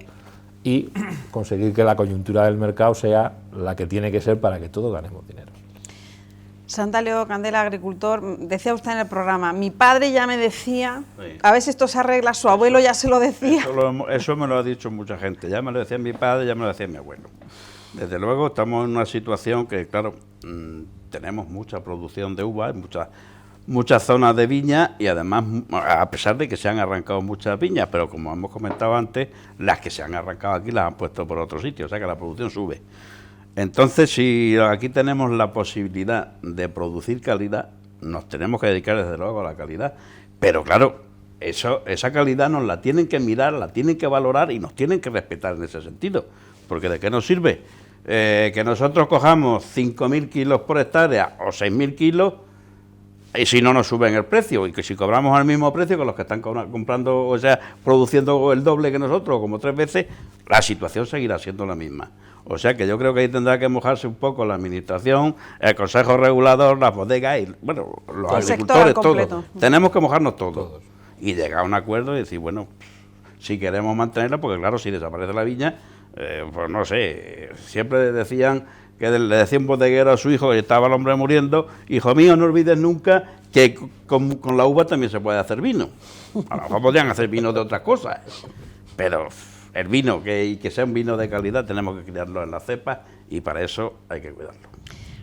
y conseguir que la coyuntura del mercado sea la que tiene que ser para que todos ganemos dinero. Santaleó Candela, agricultor, decía usted en el programa, mi padre ya me decía, Sí. a ver si esto se arregla, su abuelo ya se lo decía. Eso me lo ha dicho mucha gente, ya me lo decía mi padre, ya me lo decía mi abuelo. Desde luego estamos en una situación que, claro, tenemos mucha producción de uvas, muchas zonas de viña, y además, a pesar de que se han arrancado muchas viñas, pero como hemos comentado antes, las que se han arrancado aquí las han puesto por otro sitio, o sea que la producción sube. Entonces, si aquí tenemos la posibilidad de producir calidad, nos tenemos que dedicar desde luego a la calidad. Pero claro, esa calidad nos la tienen que mirar, la tienen que valorar y nos tienen que respetar en ese sentido. Porque ¿de qué nos sirve que nosotros cojamos 5.000 kilos por hectárea o 6.000 kilos y si no nos suben el precio? Y que si cobramos al mismo precio que los que están comprando, o sea, produciendo el doble que nosotros, como 3 veces, la situación seguirá siendo la misma. O sea que yo creo que ahí tendrá que mojarse un poco la administración, el consejo regulador, las bodegas y, bueno, los agricultores, todos. Tenemos que mojarnos todos y llegar a un acuerdo y decir, bueno, si queremos mantenerla, porque claro, si desaparece la viña, pues no sé, siempre decían que le decía un bodeguero a su hijo que estaba el hombre muriendo, hijo mío, no olvides nunca que con la uva también se puede hacer vino. A lo mejor podrían hacer vino de otras cosas, pero el vino, que sea un vino de calidad, tenemos que criarlo en la cepa y para eso hay que cuidarlo.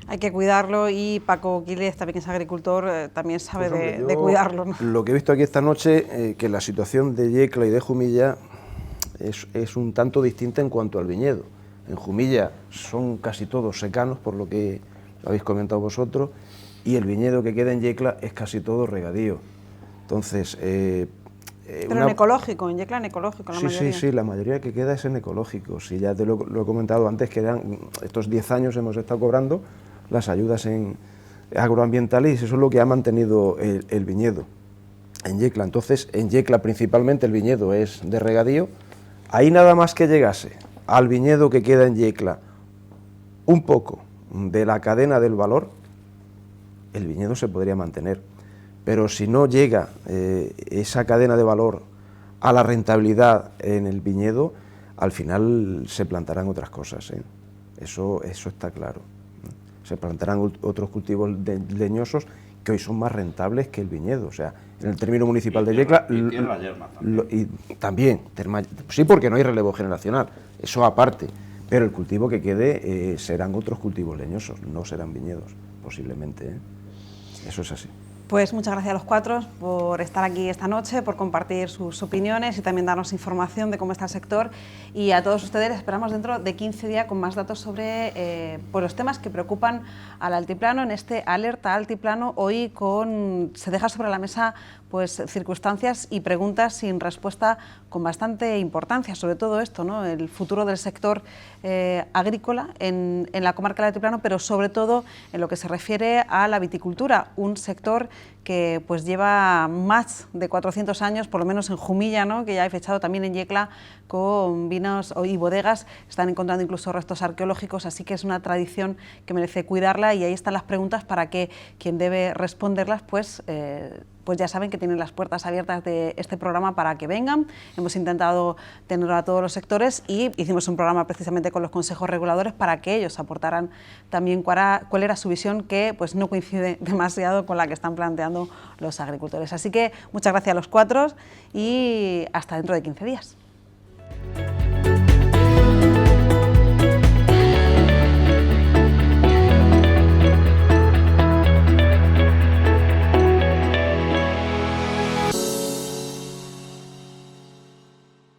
Hay que cuidarlo, y Paco Quiles, también es agricultor, también sabe Pues, hombre, de cuidarlo, ¿no? Lo que he visto aquí esta noche, que la situación de Yecla y de Jumilla es un tanto distinta en cuanto al viñedo. En Jumilla son casi todos secanos, por lo que habéis comentado vosotros, y el viñedo que queda en Yecla es casi todo regadío. Entonces, pero en ecológico, en Yecla en ecológico la mayoría. Sí, la mayoría que queda es en ecológico. Si ya te lo he comentado antes, que estos 10 años hemos estado cobrando las ayudas agroambientales, y eso es lo que ha mantenido el viñedo en Yecla. Entonces, en Yecla principalmente el viñedo es de regadío. Ahí nada más que llegase al viñedo que queda en Yecla un poco de la cadena del valor, el viñedo se podría mantener. Pero si no llega esa cadena de valor a la rentabilidad en el viñedo, al final se plantarán otras cosas, ¿eh? Eso está claro. Se plantarán otros cultivos leñosos que hoy son más rentables que el viñedo. O sea, en el término municipal de Yecla... Y tierra yerma también. También, sí, porque no hay relevo generacional, eso aparte. Pero el cultivo que quede serán otros cultivos leñosos, no serán viñedos, posiblemente, ¿eh? Eso es así. Pues muchas gracias a los cuatro por estar aquí esta noche, por compartir sus opiniones y también darnos información de cómo está el sector. Y a todos ustedes les esperamos dentro de 15 días con más datos sobre pues los temas que preocupan al altiplano. En este Alerta Altiplano, hoy se deja sobre la mesa pues circunstancias y preguntas sin respuesta con bastante importancia, sobre todo esto, ¿no? El futuro del sector agrícola en la comarca del Altiplano, pero sobre todo en lo que se refiere a la viticultura, un sector que pues lleva más de 400 años, por lo menos en Jumilla, ¿no? Que ya he fechado también en Yecla, con vinos y bodegas, están encontrando incluso restos arqueológicos, así que es una tradición que merece cuidarla, y ahí están las preguntas para que quien debe responderlas pues ya saben que tienen las puertas abiertas de este programa para que vengan. Hemos intentado tener a todos los sectores y hicimos un programa precisamente con los consejos reguladores para que ellos aportaran también cuál era su visión, que pues no coincide demasiado con la que están planteando los agricultores. Así que muchas gracias a los cuatro y hasta dentro de 15 días.